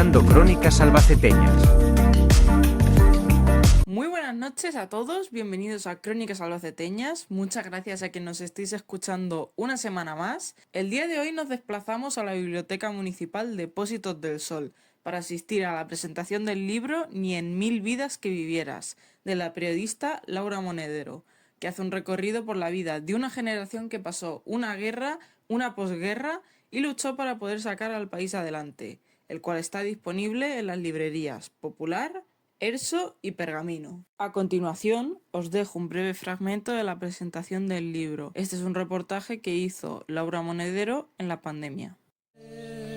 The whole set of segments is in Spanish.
escuchando Crónicas Albaceteñas. Muy buenas noches a todos, bienvenidos a Crónicas Albaceteñas. Muchas gracias a que nos estéis escuchando una semana más. El día de hoy nos desplazamos a la Biblioteca Municipal Depósitos del Sol para asistir a la presentación del libro Ni en mil vidas que vivieras, de la periodista Laura Monedero, que hace un recorrido por la vida de una generación que pasó una guerra, una posguerra y luchó para poder sacar al país adelante, el cual está disponible en las librerías Popular, Erso y Pergamino. A continuación, os dejo un breve fragmento de la presentación del libro. Este es un reportaje que hizo Laura Monedero en la pandemia. De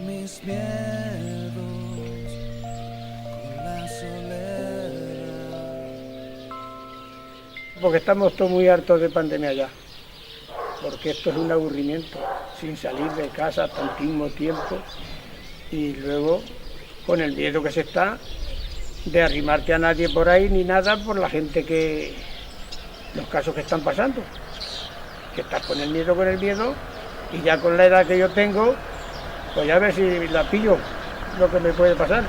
mis miedos con la soledad. Porque estamos todos muy hartos de pandemia ya, porque esto es un aburrimiento, sin salir de casa tantísimo tiempo y luego con el miedo que se está de arrimarte a nadie por ahí ni nada por la gente que, los casos que están pasando, que estás con el miedo y ya con la edad que yo tengo, pues ya a ver si la pillo lo que me puede pasar.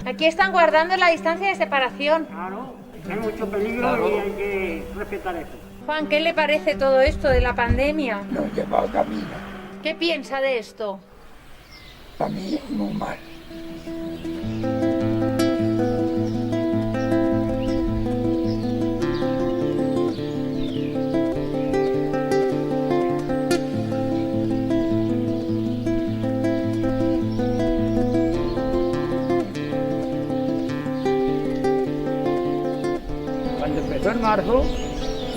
Aquí están guardando la distancia de separación. Claro, hay mucho peligro y hay que respetar eso. Juan, ¿qué le parece todo esto de la pandemia? Lo he llevado camino. ¿Qué piensa de esto? Para mí, muy mal. Cuando empezó en marzo,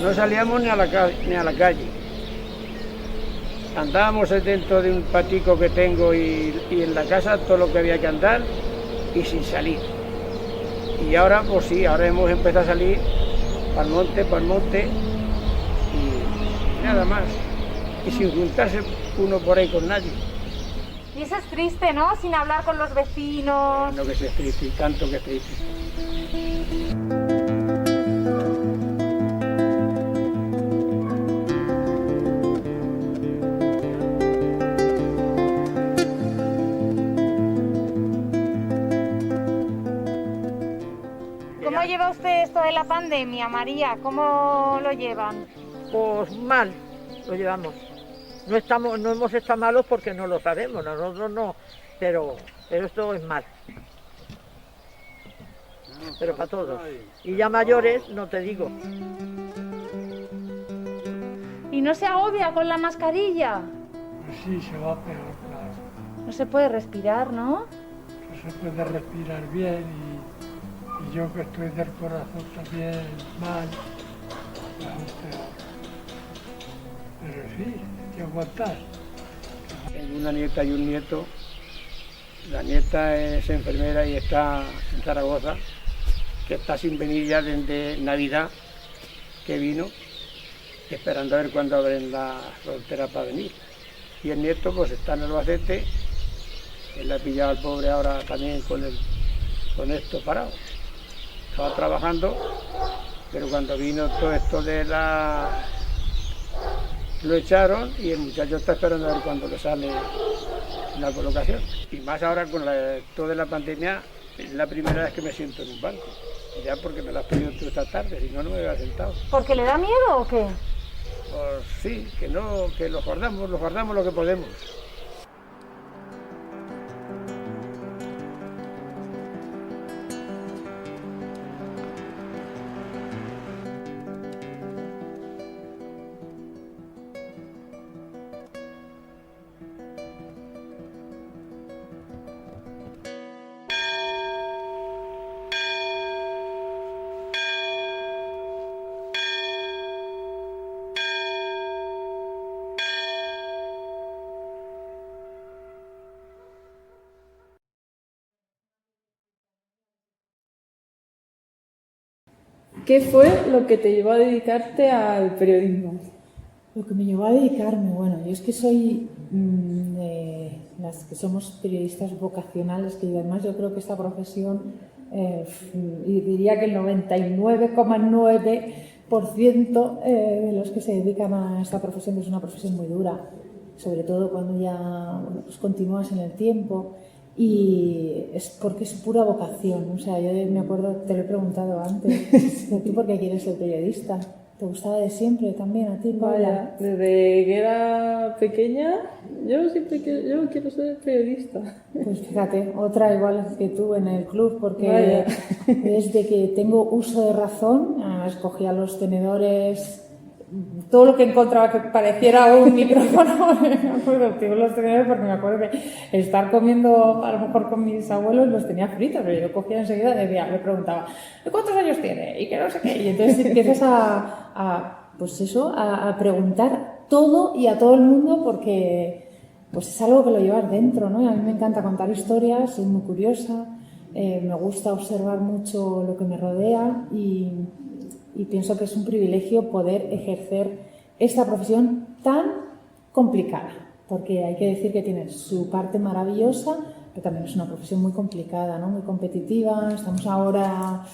no salíamos ni a la calle. Andábamos dentro de un patico que tengo y en la casa todo lo que había que andar y sin salir. Y ahora, pues sí, ahora hemos empezado a salir para el monte y nada más. Y sin juntarse uno por ahí con nadie. Y eso es triste, ¿no? Sin hablar con los vecinos. No que sea triste, y tanto que es triste. ¿Cómo lleva usted esto de la pandemia, María? ¿Cómo lo llevan? Pues mal, lo llevamos. No hemos estado malos porque no lo sabemos, nosotros no, pero esto es mal. Pero para todos. Y ya mayores, no te digo. ¿Y no se agobia con la mascarilla? Pues sí, se va peor, claro. No se puede respirar, ¿no? No se puede respirar bien y yo que estoy del corazón también mal, pues peor. Pero sí, hay que aguantar. Tengo una nieta y un nieto. La nieta es enfermera y está en Zaragoza, que está sin venir ya desde Navidad, que vino, esperando a ver cuándo abren la frontera para venir. Y el nieto pues está en Albacete, él le ha pillado al pobre ahora también con esto parado. Estaba trabajando, pero cuando vino todo esto lo echaron y el muchacho está esperando a ver cuándo le sale la colocación. Y más ahora con toda la pandemia, es la primera vez que me siento en un banco. Ya porque me la has pedido tú esta tarde, si no, no me hubiera sentado. ¿Porque le da miedo o qué? Pues sí, que no, que lo guardamos lo que podemos. ¿Qué fue lo que te llevó a dedicarte al periodismo? Lo que me llevó a dedicarme, bueno, yo es que soy las que somos periodistas vocacionales, que además yo creo que esta profesión, y diría que el 99,9% de los que se dedican a esta profesión es una profesión muy dura, sobre todo cuando ya pues continúas en el tiempo, y es porque es pura vocación. O sea, yo me acuerdo, te lo he preguntado antes, ¿tú por qué quieres ser periodista? ¿Te gustaba de siempre también a ti, Paula? Vaya, desde que era pequeña, yo quiero ser periodista. Pues fíjate, otra igual que tú en el club, porque Vaya. desde que tengo uso de razón, escogía los tenedores, todo lo que encontraba que pareciera un micrófono, me acuerdo, tengo los tenedores porque me acuerdo que estar comiendo a lo mejor con mis abuelos los tenía fritos, pero yo cogía enseguida y le preguntaba, ¿cuántos años tiene? Y que no sé qué, y entonces empiezas pues eso, a preguntar todo y a todo el mundo porque pues es algo que lo llevas dentro, ¿no? Y a mí me encanta contar historias, soy muy curiosa, me gusta observar mucho lo que me rodea y pienso que es un privilegio poder ejercer esta profesión tan complicada, porque hay que decir que tiene su parte maravillosa, pero también es una profesión muy complicada, ¿no? Muy competitiva. Estamos ahora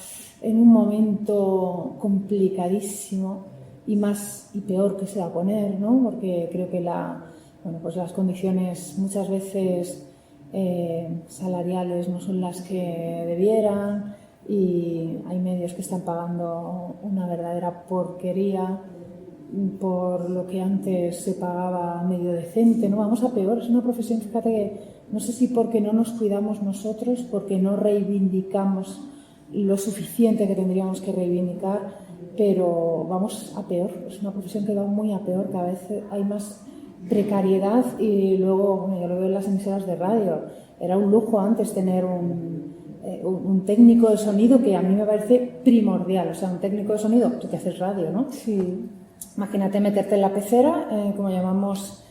en un momento complicadísimo y más y peor que se va a poner, ¿no? Porque creo que pues las condiciones muchas veces salariales no son las que debieran, y hay medios que están pagando una verdadera porquería por lo que antes se pagaba medio decente, ¿no? Vamos a peor, es una profesión, fíjate que no sé si porque no nos cuidamos nosotros, porque no reivindicamos lo suficiente que tendríamos que reivindicar, pero vamos a peor, es una profesión que va muy a peor, cada vez hay más precariedad y luego, bueno, yo lo veo en las emisoras de radio, era un lujo antes tener un técnico de sonido que a mí me parece primordial, o sea, un técnico de sonido, tú que haces radio, ¿no? Sí. Imagínate meterte en la pecera, como llamamos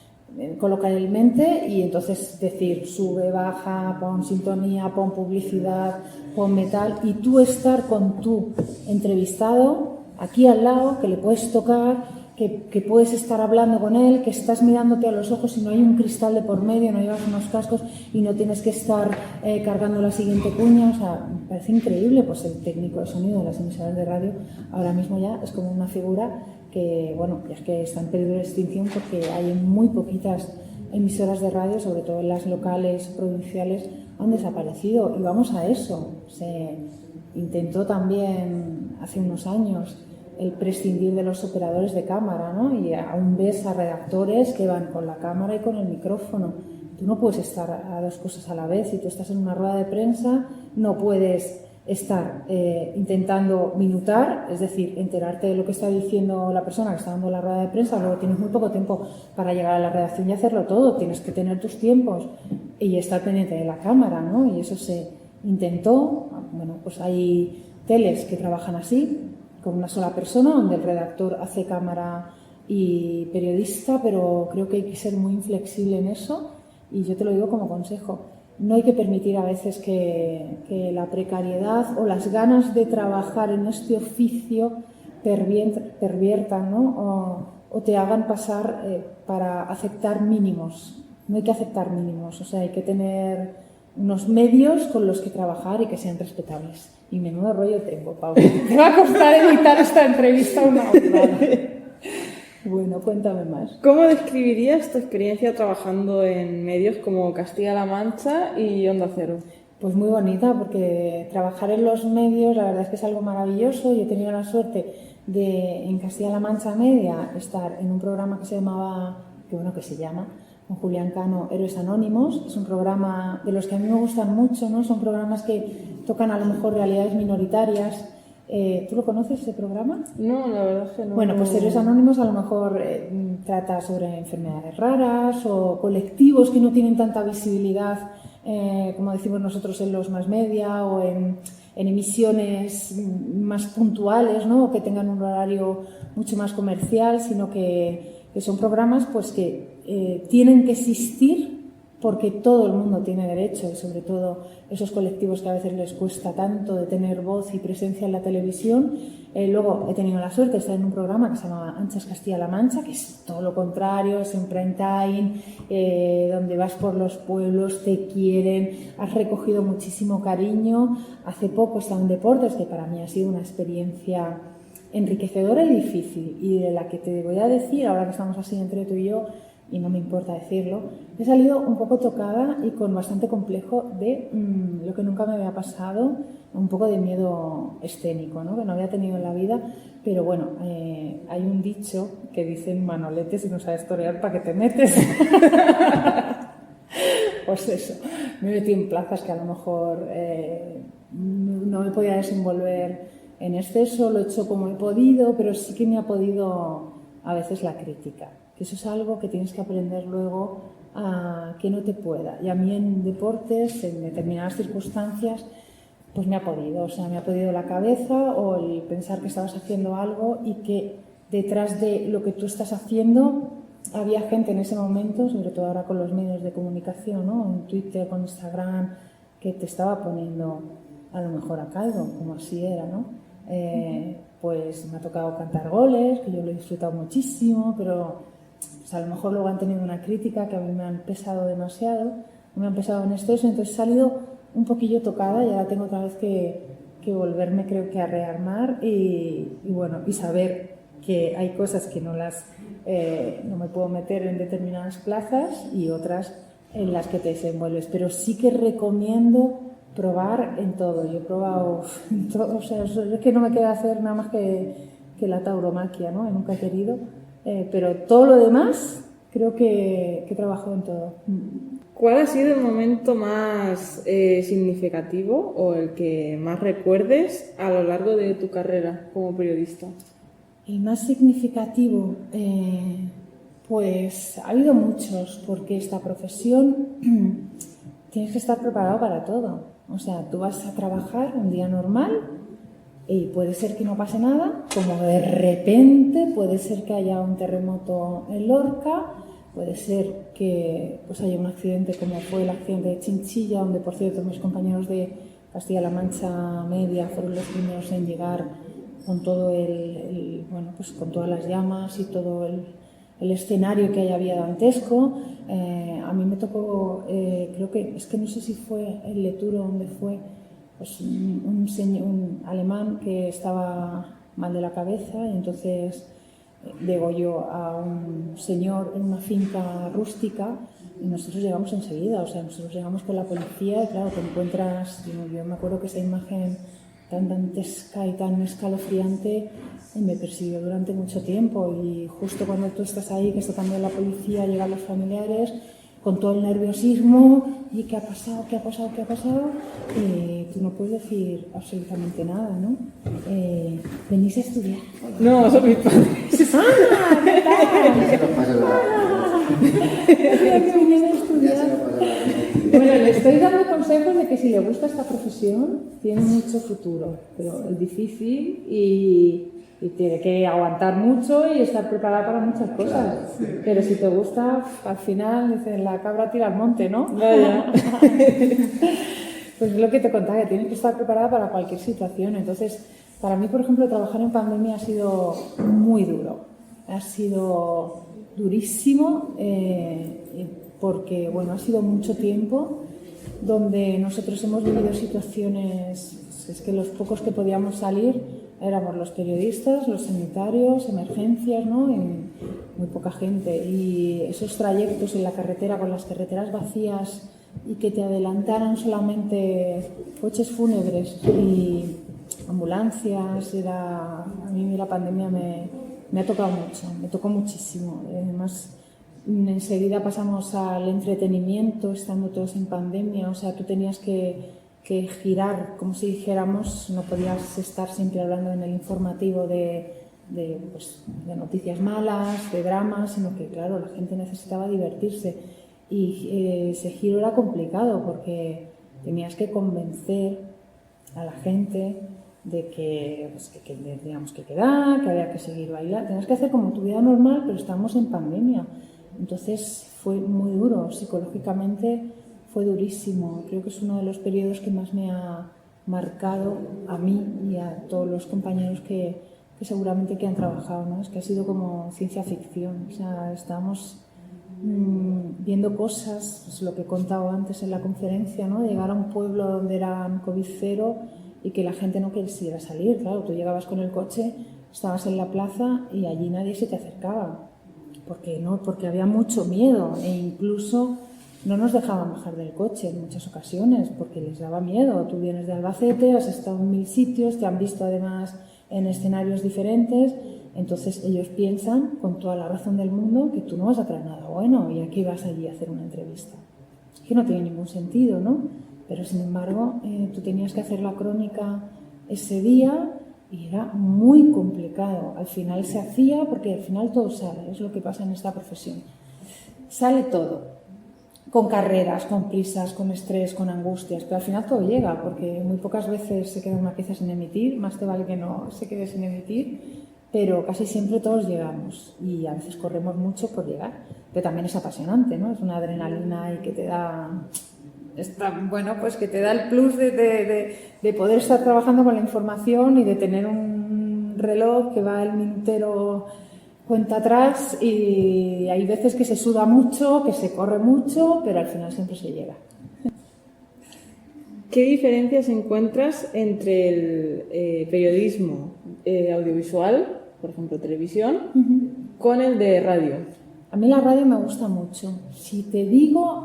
coloquialmente, y entonces decir sube, baja, pon sintonía, pon publicidad, pon metal, y tú estar con tu entrevistado aquí al lado, que le puedes tocar, que puedes estar hablando con él, que estás mirándote a los ojos y no hay un cristal de por medio, no llevas unos cascos y no tienes que estar cargando la siguiente cuña. O sea, me parece increíble. Pues el técnico de sonido de las emisoras de radio ahora mismo ya es como una figura que, bueno, ya es que está en peligro de extinción porque hay muy poquitas emisoras de radio, sobre todo en las locales, provinciales, han desaparecido, y vamos a eso. Se intentó también hace unos años el prescindir de los operadores de cámara, ¿no? Y aún ves a redactores que van con la cámara y con el micrófono. Tú no puedes estar a dos cosas a la vez. Si tú estás en una rueda de prensa, no puedes estar intentando minutar, es decir, enterarte de lo que está diciendo la persona que está dando la rueda de prensa. Luego tienes muy poco tiempo para llegar a la redacción y hacerlo todo. Tienes que tener tus tiempos y estar pendiente de la cámara, ¿no? Y eso se intentó. Bueno, pues hay teles que trabajan así, con una sola persona, donde el redactor hace cámara y periodista, pero creo que hay que ser muy inflexible en eso, y yo te lo digo como consejo. No hay que permitir a veces que la precariedad o las ganas de trabajar en este oficio perviertan, ¿no? O te hagan pasar para aceptar mínimos. No hay que aceptar mínimos, o sea, hay que tener unos medios con los que trabajar y que sean respetables. Y menudo rollo tengo, Paula. Te va a costar editar esta entrevista una hora. Bueno, cuéntame más. ¿Cómo describirías tu experiencia trabajando en medios como Castilla-La Mancha y Onda Cero? Pues muy bonita, porque trabajar en los medios, la verdad es que es algo maravilloso. Yo he tenido la suerte de, en Castilla-La Mancha Media, estar en un programa que se llama, con Julián Cano, Héroes Anónimos. Es un programa de los que a mí me gustan mucho, ¿no? Son programas que tocan a lo mejor realidades minoritarias. ¿Tú lo conoces, ese programa? No, la verdad es que no. Bueno, pues Héroes Anónimos a lo mejor trata sobre enfermedades raras o colectivos que no tienen tanta visibilidad, como decimos nosotros, en los mass media o en emisiones más puntuales, ¿no? O que tengan un horario mucho más comercial, sino que son programas pues que tienen que existir porque todo el mundo tiene derecho, y sobre todo esos colectivos que a veces les cuesta tanto de tener voz y presencia en la televisión. Luego he tenido la suerte de estar en un programa que se llama Anchas Castilla-La Mancha, que es todo lo contrario, es un prime time, donde vas por los pueblos, te quieren, has recogido muchísimo cariño. Hace poco estaba en Deportes, que para mí ha sido una experiencia enriquecedora y difícil, y de la que te voy a decir, ahora que estamos así entre tú y yo, y no me importa decirlo, he salido un poco tocada y con bastante complejo de lo que nunca me había pasado, un poco de miedo escénico, ¿no? Que no había tenido en la vida, pero bueno, hay un dicho que dicen Manolete, si no sabes torear, ¿para qué te metes? Pues eso, me metí en plazas que a lo mejor no me podía desenvolver en exceso, lo he hecho como he podido, pero sí que me ha podido a veces la crítica. Que eso es algo que tienes que aprender luego a que no te pueda. Y a mí en deportes, en determinadas circunstancias, pues me ha podido. O sea, me ha podido la cabeza o el pensar que estabas haciendo algo y que detrás de lo que tú estás haciendo había gente en ese momento, sobre todo ahora con los medios de comunicación, ¿no? En Twitter, con Instagram, que te estaba poniendo a lo mejor a caldo, como así era, ¿no? Pues me ha tocado cantar goles, que yo lo he disfrutado muchísimo, pero a lo mejor luego han tenido una crítica que a mí me han pesado demasiado, me han pesado en exceso, entonces he salido un poquillo tocada y ahora tengo otra vez que volverme, creo que a rearmar y bueno, y saber que hay cosas que no me puedo meter en determinadas plazas y otras en las que te desenvuelves, pero sí que recomiendo probar en todo. Yo he probado en todo, o sea, es que no me queda hacer nada más que la tauromaquia, ¿no? Nunca he querido. Pero todo lo demás creo que he trabajado en todo. ¿Cuál ha sido el momento más significativo o el que más recuerdes a lo largo de tu carrera como periodista? El más significativo, pues ha habido muchos, porque esta profesión tienes que estar preparado para todo. O sea, tú vas a trabajar un día normal y puede ser que no pase nada, como de repente puede ser que haya un terremoto en Lorca, puede ser que pues haya un accidente como fue el accidente de Chinchilla, donde por cierto mis compañeros de Castilla-La Mancha Media fueron los primeros en llegar con todo bueno, pues con todas las llamas y todo el escenario que había dantesco. A mí me tocó, creo que, es que no sé si fue el Leturo donde fue, pues un alemán que estaba mal de la cabeza y entonces degolló a un señor en una finca rústica y nosotros llegamos enseguida, o sea, nosotros llegamos con la policía y claro, te encuentras, yo me acuerdo que esa imagen tan dantesca y tan escalofriante me persiguió durante mucho tiempo y justo cuando tú estás ahí, que está también la policía, llegan los familiares con todo el nerviosismo y ¿qué ha pasado? ¿Qué ha pasado? ¿Qué ha pasado? Tú no puedes decir absolutamente nada, ¿no? ¿Venís a estudiar? No, son mis padres. ¡Ah! ¿Qué tal? Que viene a estudiar. Bueno, le estoy dando consejos de que si le gusta esta profesión, tiene mucho futuro, pero es difícil y tiene que aguantar mucho y estar preparada para muchas cosas. Pero si te gusta, al final, dicen, la cabra tira al monte, ¿no? Vaya. Pues es lo que te contaba, que tienes que estar preparada para cualquier situación. Entonces, para mí, por ejemplo, trabajar en pandemia ha sido muy duro. Ha sido durísimo porque, bueno, ha sido mucho tiempo donde nosotros hemos vivido situaciones, es que los pocos que podíamos salir éramos los periodistas, los sanitarios, emergencias, ¿no? Y muy poca gente. Y esos trayectos en la carretera, con las carreteras vacías y que te adelantaran solamente coches fúnebres y ambulancias, a mí la pandemia me ha tocado mucho, me tocó muchísimo. Además, enseguida pasamos al entretenimiento, estando todos en pandemia, o sea, tú tenías que girar, como si dijéramos, no podías estar siempre hablando en el informativo de noticias malas, de dramas, sino que, claro, la gente necesitaba divertirse. Y ese giro era complicado porque tenías que convencer a la gente de que, pues, que teníamos que quedar, que había que seguir bailando. Tenías que hacer como tu vida normal, pero estábamos en pandemia. Entonces fue muy duro, psicológicamente fue durísimo. Creo que es uno de los periodos que más me ha marcado a mí y a todos los compañeros que seguramente que han trabajado, ¿no? Es que ha sido como ciencia ficción, o sea, estábamos viendo cosas, pues lo que he contado antes en la conferencia, ¿no? De llegar a un pueblo donde era COVID cero y que la gente no quisiera salir, claro, tú llegabas con el coche, estabas en la plaza y allí nadie se te acercaba, porque había mucho miedo e incluso no nos dejaban bajar del coche en muchas ocasiones porque les daba miedo. Tú vienes de Albacete, has estado en 1000 sitios, te han visto además en escenarios diferentes, entonces ellos piensan con toda la razón del mundo que tú no vas a traer nada bueno y aquí vas allí a hacer una entrevista. Que no tiene ningún sentido, ¿no? Pero sin embargo, tú tenías que hacer la crónica ese día y era muy complicado. Al final se hacía porque al final todo sale, es lo que pasa en esta profesión. Sale todo. Con carreras, con prisas, con estrés, con angustias, pero al final todo llega, porque muy pocas veces se queda una pieza sin emitir, más te vale que no se quede sin emitir, pero casi siempre todos llegamos y a veces corremos mucho por llegar, pero también es apasionante, ¿no? Es una adrenalina y que te da, bueno, pues que te da el plus de poder estar trabajando con la información y de tener un reloj que va el minutero cuenta atrás y hay veces que se suda mucho, que se corre mucho, pero al final siempre se llega. ¿Qué diferencias encuentras entre el periodismo audiovisual, por ejemplo televisión, con el de radio? A mí la radio me gusta mucho. Si te digo,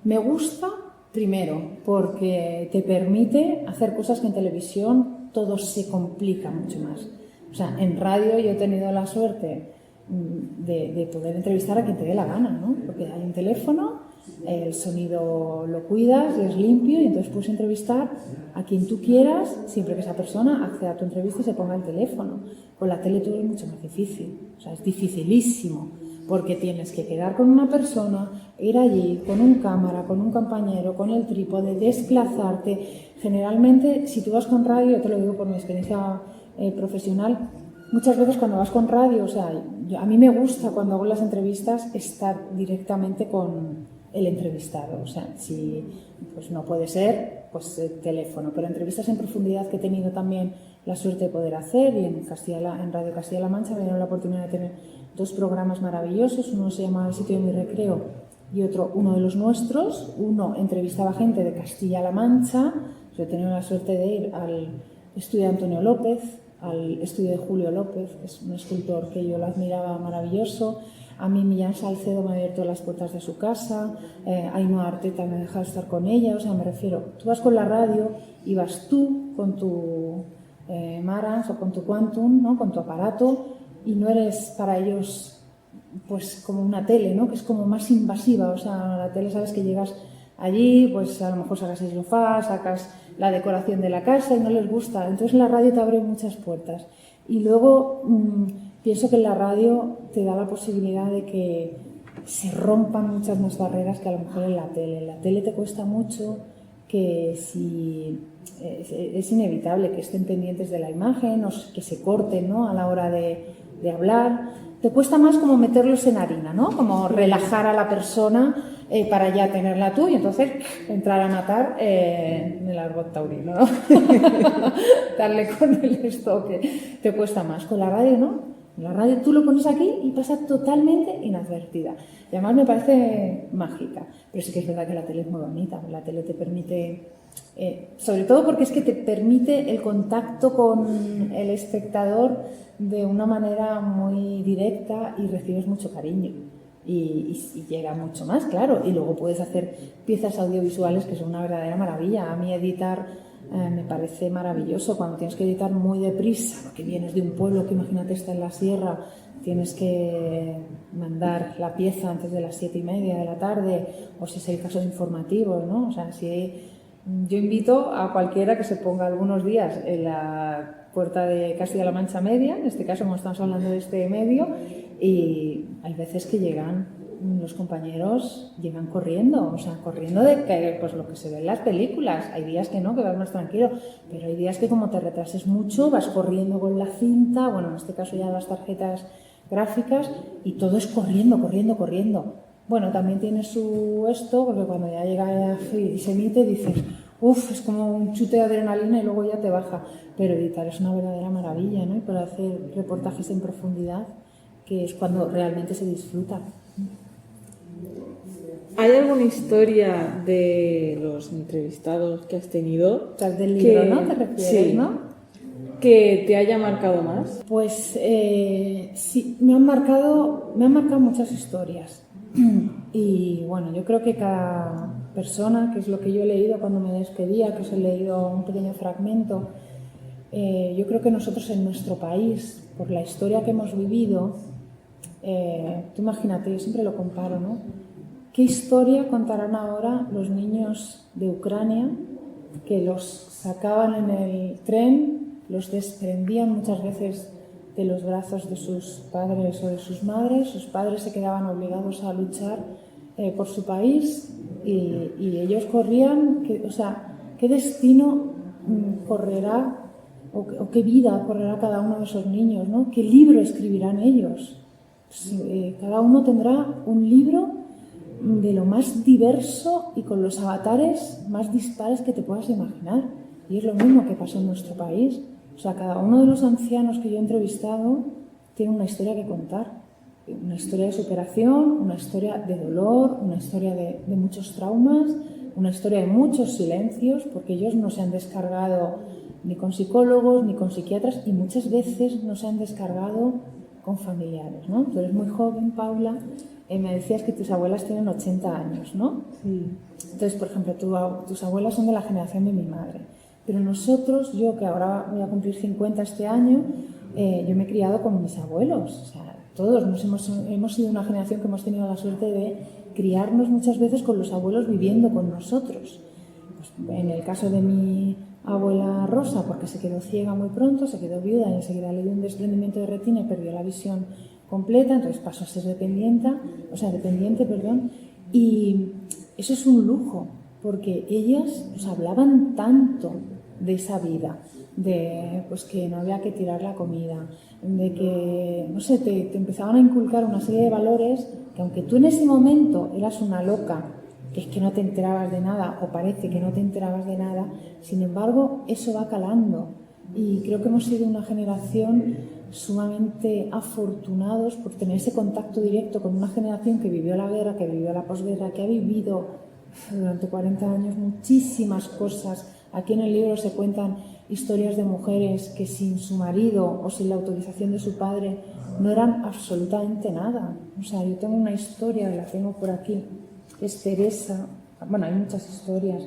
me gusta primero porque te permite hacer cosas que en televisión todo se complica mucho más. O sea, en radio yo he tenido la suerte de poder entrevistar a quien te dé la gana, ¿no? Porque hay un teléfono, el sonido lo cuidas, es limpio y entonces puedes entrevistar a quien tú quieras siempre que esa persona acceda a tu entrevista y se ponga el teléfono. Con la tele todo es mucho más difícil, o sea, es dificilísimo porque tienes que quedar con una persona, ir allí con un cámara, con un compañero, con el trípode, desplazarte. Generalmente, si tú vas con radio, te lo digo por mi experiencia profesional, muchas veces cuando vas con radio, o sea, a mí me gusta cuando hago las entrevistas estar directamente con el entrevistado, o sea, si pues no puede ser, pues teléfono, pero entrevistas en profundidad que he tenido también la suerte de poder hacer y en Radio Castilla-La Mancha me dieron la oportunidad de tener 2 programas maravillosos, uno se llama El sitio de mi recreo y otro uno de los nuestros. Uno entrevistaba gente de Castilla-La Mancha, yo he tenido la suerte de ir al estudio de Antonio López, al estudio de Julio López, que es un escultor que yo lo admiraba maravilloso. A mí Millán Salcedo me ha abierto las puertas de su casa, Ainhoa Arteta me ha dejado estar con ella, o sea, me refiero, tú vas con la radio y vas tú con tu Marantz o con tu Quantum, ¿no? Con tu aparato y no eres para ellos pues como una tele, ¿no? Que es como más invasiva, o sea, la tele sabes que llegas allí, pues a lo mejor sacas el sofá, sacas la decoración de la casa y no les gusta. Entonces la radio te abre muchas puertas. Y luego pienso que en la radio te da la posibilidad de que se rompan muchas más barreras que a lo mejor en la tele. En la tele te cuesta mucho que si es inevitable que estén pendientes de la imagen o que se corten, ¿no? A la hora de hablar. Te cuesta más como meterlos en harina, ¿no? Como relajar a la persona para ya tenerla tú y entonces entrar a matar en el argot taurino, ¿no? Darle con el estoque. Te cuesta más. Con la radio, ¿no? La radio tú lo pones aquí y pasa totalmente inadvertida. Y además me parece mágica. Pero sí que es verdad que la tele es muy bonita. La tele te permite, sobre todo porque es que te permite el contacto con el espectador de una manera muy directa y recibes mucho cariño. Y llega mucho más, claro. Y luego puedes hacer piezas audiovisuales que son una verdadera maravilla. A mí editar me parece maravilloso cuando tienes que editar muy deprisa, porque vienes de un pueblo que imagínate está en la sierra, tienes que mandar la pieza antes de las 7:30 de la tarde, o si es el caso de informativos, ¿no? O sea, si yo invito a cualquiera que se ponga algunos días en la puerta de Castilla-La Mancha Media, en este caso como estamos hablando de este medio, y hay veces que los compañeros llegan corriendo, o sea, corriendo de que, pues lo que se ve en las películas. Hay días que no, que vas más tranquilo, pero hay días que como te retrases mucho, vas corriendo con la cinta, bueno, en este caso ya las tarjetas gráficas, y todo es corriendo, corriendo, corriendo. Bueno, también tiene su esto, porque cuando ya llega y se emite dices, uff, es como un chute de adrenalina y luego ya te baja. Pero editar es una verdadera maravilla, ¿no? Y para hacer reportajes en profundidad, que es cuando realmente se disfruta. ¿Hay alguna historia de los entrevistados que has tenido? O sea, del libro, ¿no? ¿Te refieres, sí, no? ¿Que te haya marcado más? Pues sí, me han marcado muchas historias. Y bueno, yo creo que cada persona, que es lo que yo he leído cuando me despedía, que os he leído un pequeño fragmento, yo creo que nosotros en nuestro país, por la historia que hemos vivido, tú imagínate, yo siempre lo comparo, ¿no? ¿Qué historia contarán ahora los niños de Ucrania que los sacaban en el tren, los desprendían muchas veces de los brazos de sus padres o de sus madres, sus padres se quedaban obligados a luchar por su país y ellos corrían, ¿qué destino correrá o qué vida correrá cada uno de esos niños, ¿no? ¿Qué libro escribirán ellos? Cada uno tendrá un libro de lo más diverso y con los avatares más dispares que te puedas imaginar. Y es lo mismo que pasó en nuestro país. O sea, cada uno de los ancianos que yo he entrevistado tiene una historia que contar. Una historia de superación, una historia de dolor, una historia de muchos traumas, una historia de muchos silencios, porque ellos no se han descargado ni con psicólogos ni con psiquiatras y muchas veces no se han descargado con familiares, ¿no? Tú eres muy joven, Paula, me decías que tus abuelas tienen 80 años, ¿no? Sí. Entonces, por ejemplo, tus abuelas son de la generación de mi madre. Pero nosotros, yo que ahora voy a cumplir 50 este año, yo me he criado con mis abuelos. O sea, todos hemos sido una generación que hemos tenido la suerte de criarnos muchas veces con los abuelos viviendo con nosotros. Pues, en el caso de mi abuela Rosa, porque se quedó ciega muy pronto, se quedó viuda y enseguida le dio un desprendimiento de retina y perdió la visión completa, entonces pasó a ser dependiente, y eso es un lujo, porque ellas nos hablaban tanto de esa vida, de pues que no había que tirar la comida, de que, no sé, te empezaban a inculcar una serie de valores que aunque tú en ese momento eras una loca, que es que no te enterabas de nada, o parece que no te enterabas de nada, sin embargo, eso va calando. Y creo que hemos sido una generación sumamente afortunados por tener ese contacto directo con una generación que vivió la guerra, que vivió la posguerra, que ha vivido durante 40 años muchísimas cosas. Aquí en el libro se cuentan historias de mujeres que sin su marido o sin la autorización de su padre no eran absolutamente nada. O sea, yo tengo una historia, la tengo por aquí, que es Teresa. Bueno, hay muchas historias,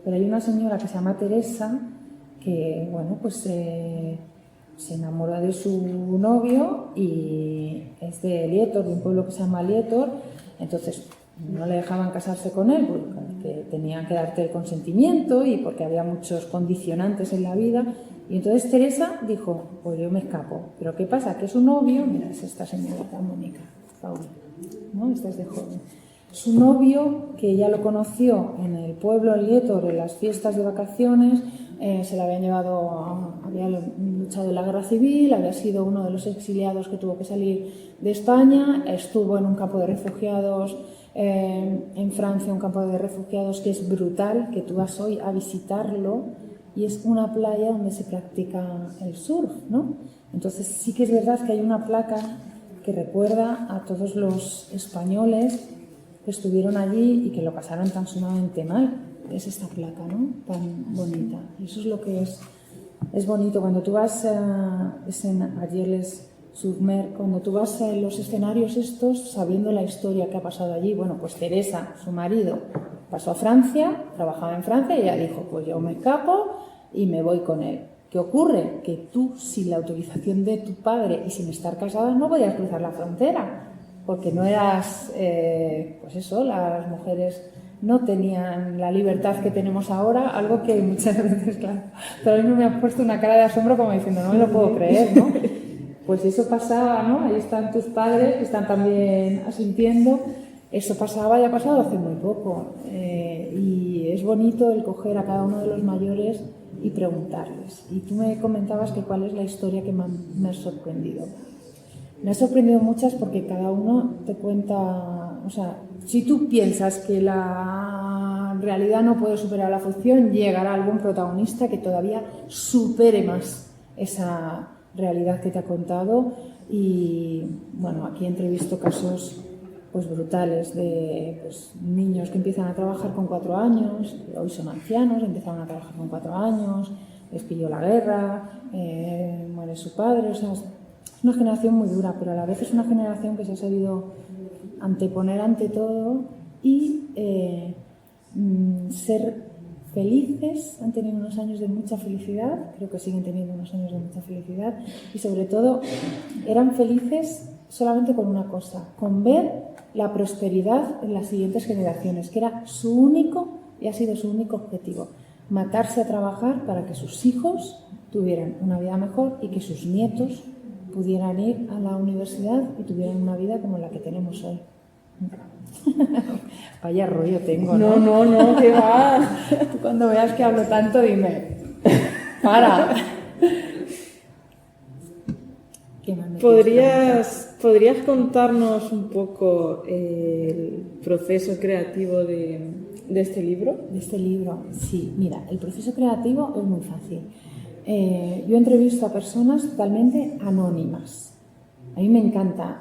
pero hay una señora que se llama Teresa que, bueno, pues se enamoró de su novio y es de Lietor, de un pueblo que se llama Lietor. Entonces no le dejaban casarse con él porque tenían que darte el consentimiento y porque había muchos condicionantes en la vida. Y entonces Teresa dijo, pues yo me escapo. Pero ¿qué pasa? Que su novio, mira, es esta señorita Mónica, Paula, ¿no? Esta es de joven. Su novio, que ella lo conoció en el pueblo de Lietor, en las fiestas de vacaciones, se la habían llevado, había luchado en la guerra civil, había sido uno de los exiliados que tuvo que salir de España, estuvo en un campo de refugiados en Francia, un campo de refugiados que es brutal, que tú vas hoy a visitarlo y es una playa donde se practica el surf, ¿no? Entonces sí que es verdad que hay una placa que recuerda a todos los españoles que estuvieron allí y que lo pasaron tan sumamente mal. Es esta placa, ¿no? Tan bonita. Y eso es lo que es bonito. Cuando tú vas a Gerles-sur-Mer, cuando tú vas a los escenarios estos, sabiendo la historia que ha pasado allí, bueno, pues Teresa, su marido, pasó a Francia, trabajaba en Francia y ella dijo, pues yo me escapo y me voy con él. ¿Qué ocurre? Que tú, sin la autorización de tu padre y sin estar casada, no podías cruzar la frontera, porque no eras, pues eso, las mujeres no tenían la libertad que tenemos ahora, algo que muchas veces, claro, pero a mí me ha puesto una cara de asombro como diciendo, no me lo puedo creer, ¿no? Pues eso pasaba, ¿no? Ahí están tus padres que están también asintiendo, eso pasaba y ha pasado hace muy poco, y es bonito el coger a cada uno de los mayores y preguntarles. Y tú me comentabas que cuál es la historia que me ha sorprendido. Me ha sorprendido muchas porque cada uno te cuenta O sea, si tú piensas que la realidad no puede superar la ficción, llegará algún protagonista que todavía supere más esa realidad que te ha contado. Y bueno, aquí he entrevisto casos pues brutales de pues, niños que empiezan a trabajar con 4 años, hoy son ancianos, empezaron a trabajar con 4 años, les pilló la guerra, muere su padre. O sea, es una generación muy dura, pero a la vez es una generación que se ha sabido anteponer ante todo y ser felices. Han tenido unos años de mucha felicidad, creo que siguen teniendo unos años de mucha felicidad, y sobre todo eran felices solamente con una cosa, con ver la prosperidad en las siguientes generaciones, que era su único y ha sido su único objetivo, matarse a trabajar para que sus hijos tuvieran una vida mejor y que sus nietos pudieran ir a la universidad y tuvieran una vida como la que tenemos hoy. Vaya rollo tengo, ¿no? No, ¿qué va? Tú cuando veas que hablo tanto, dime, para. ¿Qué más me ¿Podrías contarnos un poco el proceso creativo de este libro? De este libro, sí. Mira, el proceso creativo es muy fácil. Yo entrevisto a personas totalmente anónimas. A mí me encanta.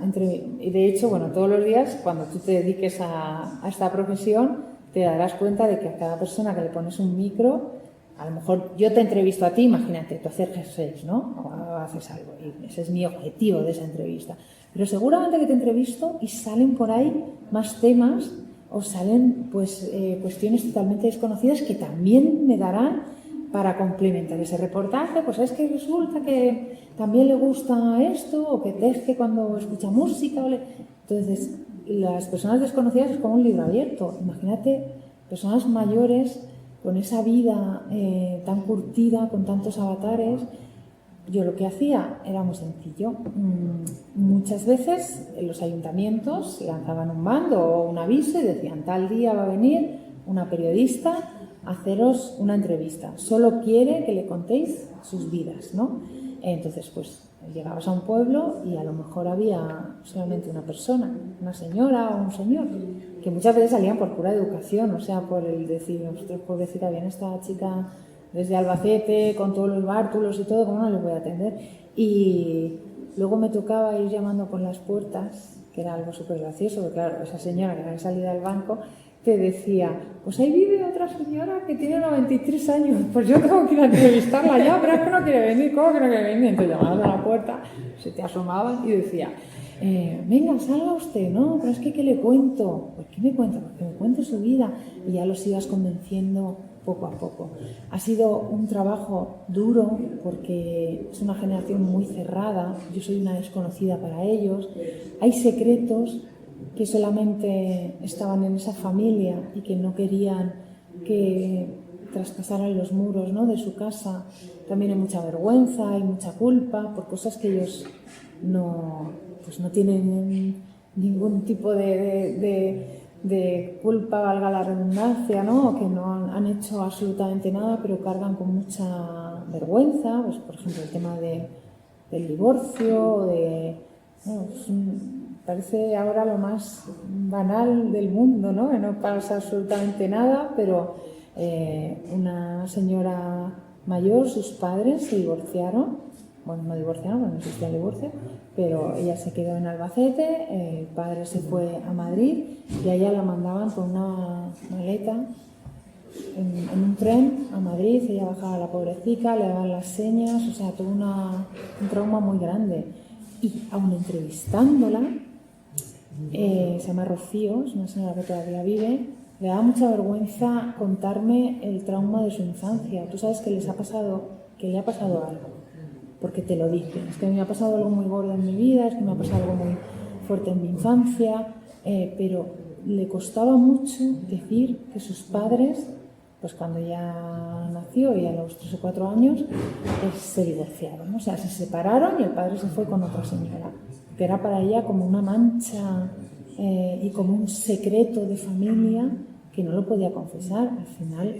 Y de hecho, bueno, todos los días, cuando tú te dediques a esta profesión, te darás cuenta de que a cada persona que le pones un micro, a lo mejor yo te entrevisto a ti, imagínate, tú haces jerseys, ¿no? O haces algo. Y ese es mi objetivo de esa entrevista. Pero seguramente que te entrevisto y salen por ahí más temas o salen pues cuestiones totalmente desconocidas que también me darán para complementar ese reportaje. Pues es que resulta que también le gusta esto, o que teje cuando escucha música. Entonces, las personas desconocidas es como un libro abierto. Imagínate personas mayores con esa vida tan curtida, con tantos avatares. Yo lo que hacía era muy sencillo. Muchas veces en los ayuntamientos lanzaban un mando o un aviso y decían: tal día va a venir una periodista a haceros una entrevista. Solo quiere que le contéis sus vidas, ¿no? Entonces, pues llegabas a un pueblo y a lo mejor había solamente una persona, una señora o un señor, que muchas veces salían por pura educación, o sea, por el decir, nosotros pobrecita, viene esta chica desde Albacete con todos los bártulos y todo, ¿cómo no les voy a atender? Y luego me tocaba ir llamando por las puertas, que era algo súper gracioso, porque claro, esa señora que había salido del banco te decía: pues ahí vive otra señora que tiene 93 años, pues yo tengo que ir a entrevistarla ya, pero es que no quiere venir. ¿Cómo que no quiere venir? Entonces llamabas a la puerta, se te asomaban y decía: venga, salga usted, ¿no? Pero es que ¿qué le cuento? Pues ¿qué me cuenta? Porque me cuente su vida. Y ya los ibas convenciendo poco a poco. Ha sido un trabajo duro porque es una generación muy cerrada, yo soy una desconocida para ellos, hay secretos que solamente estaban en esa familia y que no querían que traspasaran los muros, ¿no?, de su casa. También hay mucha vergüenza, hay mucha culpa por cosas que ellos no tienen ningún tipo de culpa, valga la redundancia, ¿no?, o que no han hecho absolutamente nada, pero cargan con mucha vergüenza. Pues, por ejemplo, el tema del divorcio, parece ahora lo más banal del mundo, ¿no?, que no pasa absolutamente nada, pero una señora mayor, sus padres se divorciaron. Bueno, no divorciaron, no existía el divorcio, pero ella se quedó en Albacete, el padre se fue a Madrid y a ella la mandaban con una maleta en un tren a Madrid. Ella bajaba, la pobrecita, le daban las señas, o sea, tuvo un trauma muy grande. Y aún entrevistándola, se llama Rocío, es una señora que todavía vive, le daba mucha vergüenza contarme el trauma de su infancia. Tú sabes que le ha pasado algo, porque te lo dicen. Es que me ha pasado algo muy gordo en mi vida, es que me ha pasado algo muy fuerte en mi infancia, pero le costaba mucho decir que sus padres, pues cuando ya nació y a los 3 o 4 años, se divorciaron, ¿no? O sea, se separaron y el padre se fue con otra señora, que era para ella como una mancha y como un secreto de familia que no lo podía confesar. Al final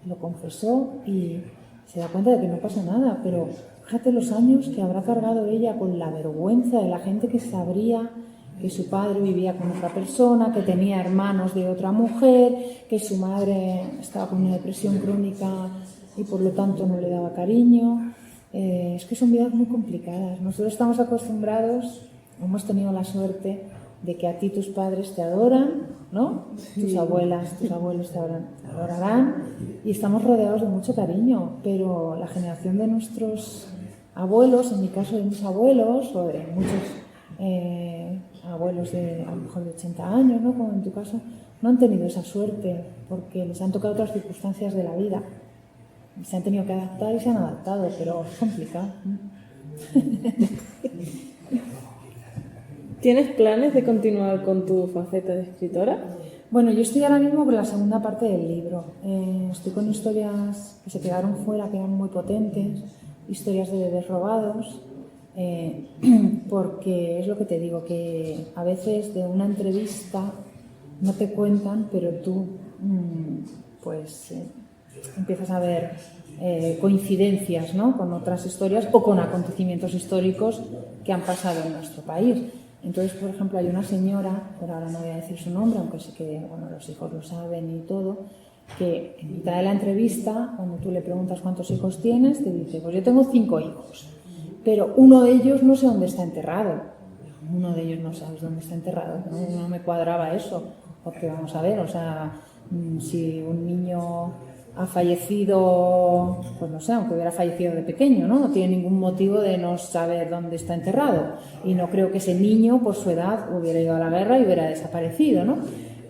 lo confesó y se da cuenta de que no pasa nada, pero fíjate los años que habrá cargado ella con la vergüenza de la gente que sabría que su padre vivía con otra persona, que tenía hermanos de otra mujer, que su madre estaba con una depresión crónica y por lo tanto no le daba cariño. Es que son vidas muy complicadas. Nosotros estamos acostumbrados, hemos tenido la suerte de que a ti tus padres te adoran, ¿no? Tus abuelas, tus abuelos te adorarán y estamos rodeados de mucho cariño, pero la generación de nuestros abuelos, en mi caso de mis abuelos o de muchos abuelos de a lo mejor de 80 años, ¿no? Como en tu caso, no han tenido esa suerte porque les han tocado otras circunstancias de la vida. Se han tenido que adaptar y se han adaptado, pero es complicado. ¿Tienes planes de continuar con tu faceta de escritora? Bueno, yo estoy ahora mismo por la segunda parte del libro. Estoy con historias que se quedaron fuera, que eran muy potentes, historias de bebés robados, porque es lo que te digo, que a veces de una entrevista no te cuentan, pero tú empiezas a ver coincidencias, ¿no? Con otras historias o con acontecimientos históricos que han pasado en nuestro país. Entonces, por ejemplo, hay una señora, pero ahora no voy a decir su nombre, aunque sí que los hijos lo saben y todo, que en mitad de la entrevista, cuando tú le preguntas cuántos hijos tienes, te dice, pues yo tengo 5 hijos, pero uno de ellos no sé dónde está enterrado. Uno de ellos no sabes dónde está enterrado, no me cuadraba eso, porque vamos a ver, o sea, si un niño ha fallecido, pues no sé, aunque hubiera fallecido de pequeño, ¿no? No tiene ningún motivo de no saber dónde está enterrado. Y no creo que ese niño, por su edad, hubiera ido a la guerra y hubiera desaparecido, ¿no?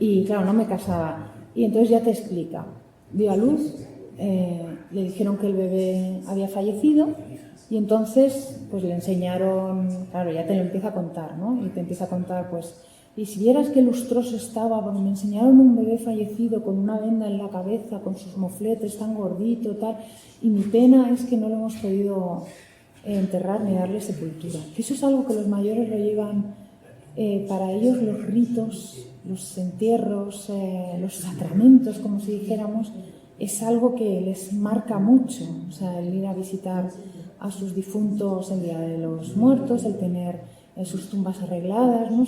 Y claro, no me casaba. Y entonces ya te explica. Dio a luz, le dijeron que el bebé había fallecido y entonces pues le enseñaron, claro, ya te lo empieza a contar, ¿no? Y te empieza a contar, pues, y si vieras qué lustroso estaba, porque me enseñaron un bebé fallecido con una venda en la cabeza, con sus mofletes, tan gordito, tal, y mi pena es que no lo hemos podido enterrar ni darle sepultura. Que eso es algo que los mayores lo llevan, para ellos los ritos, los entierros, los sacramentos, como si dijéramos, es algo que les marca mucho. O sea, el ir a visitar a sus difuntos el día de los muertos, el tener sus tumbas arregladas, ¿no?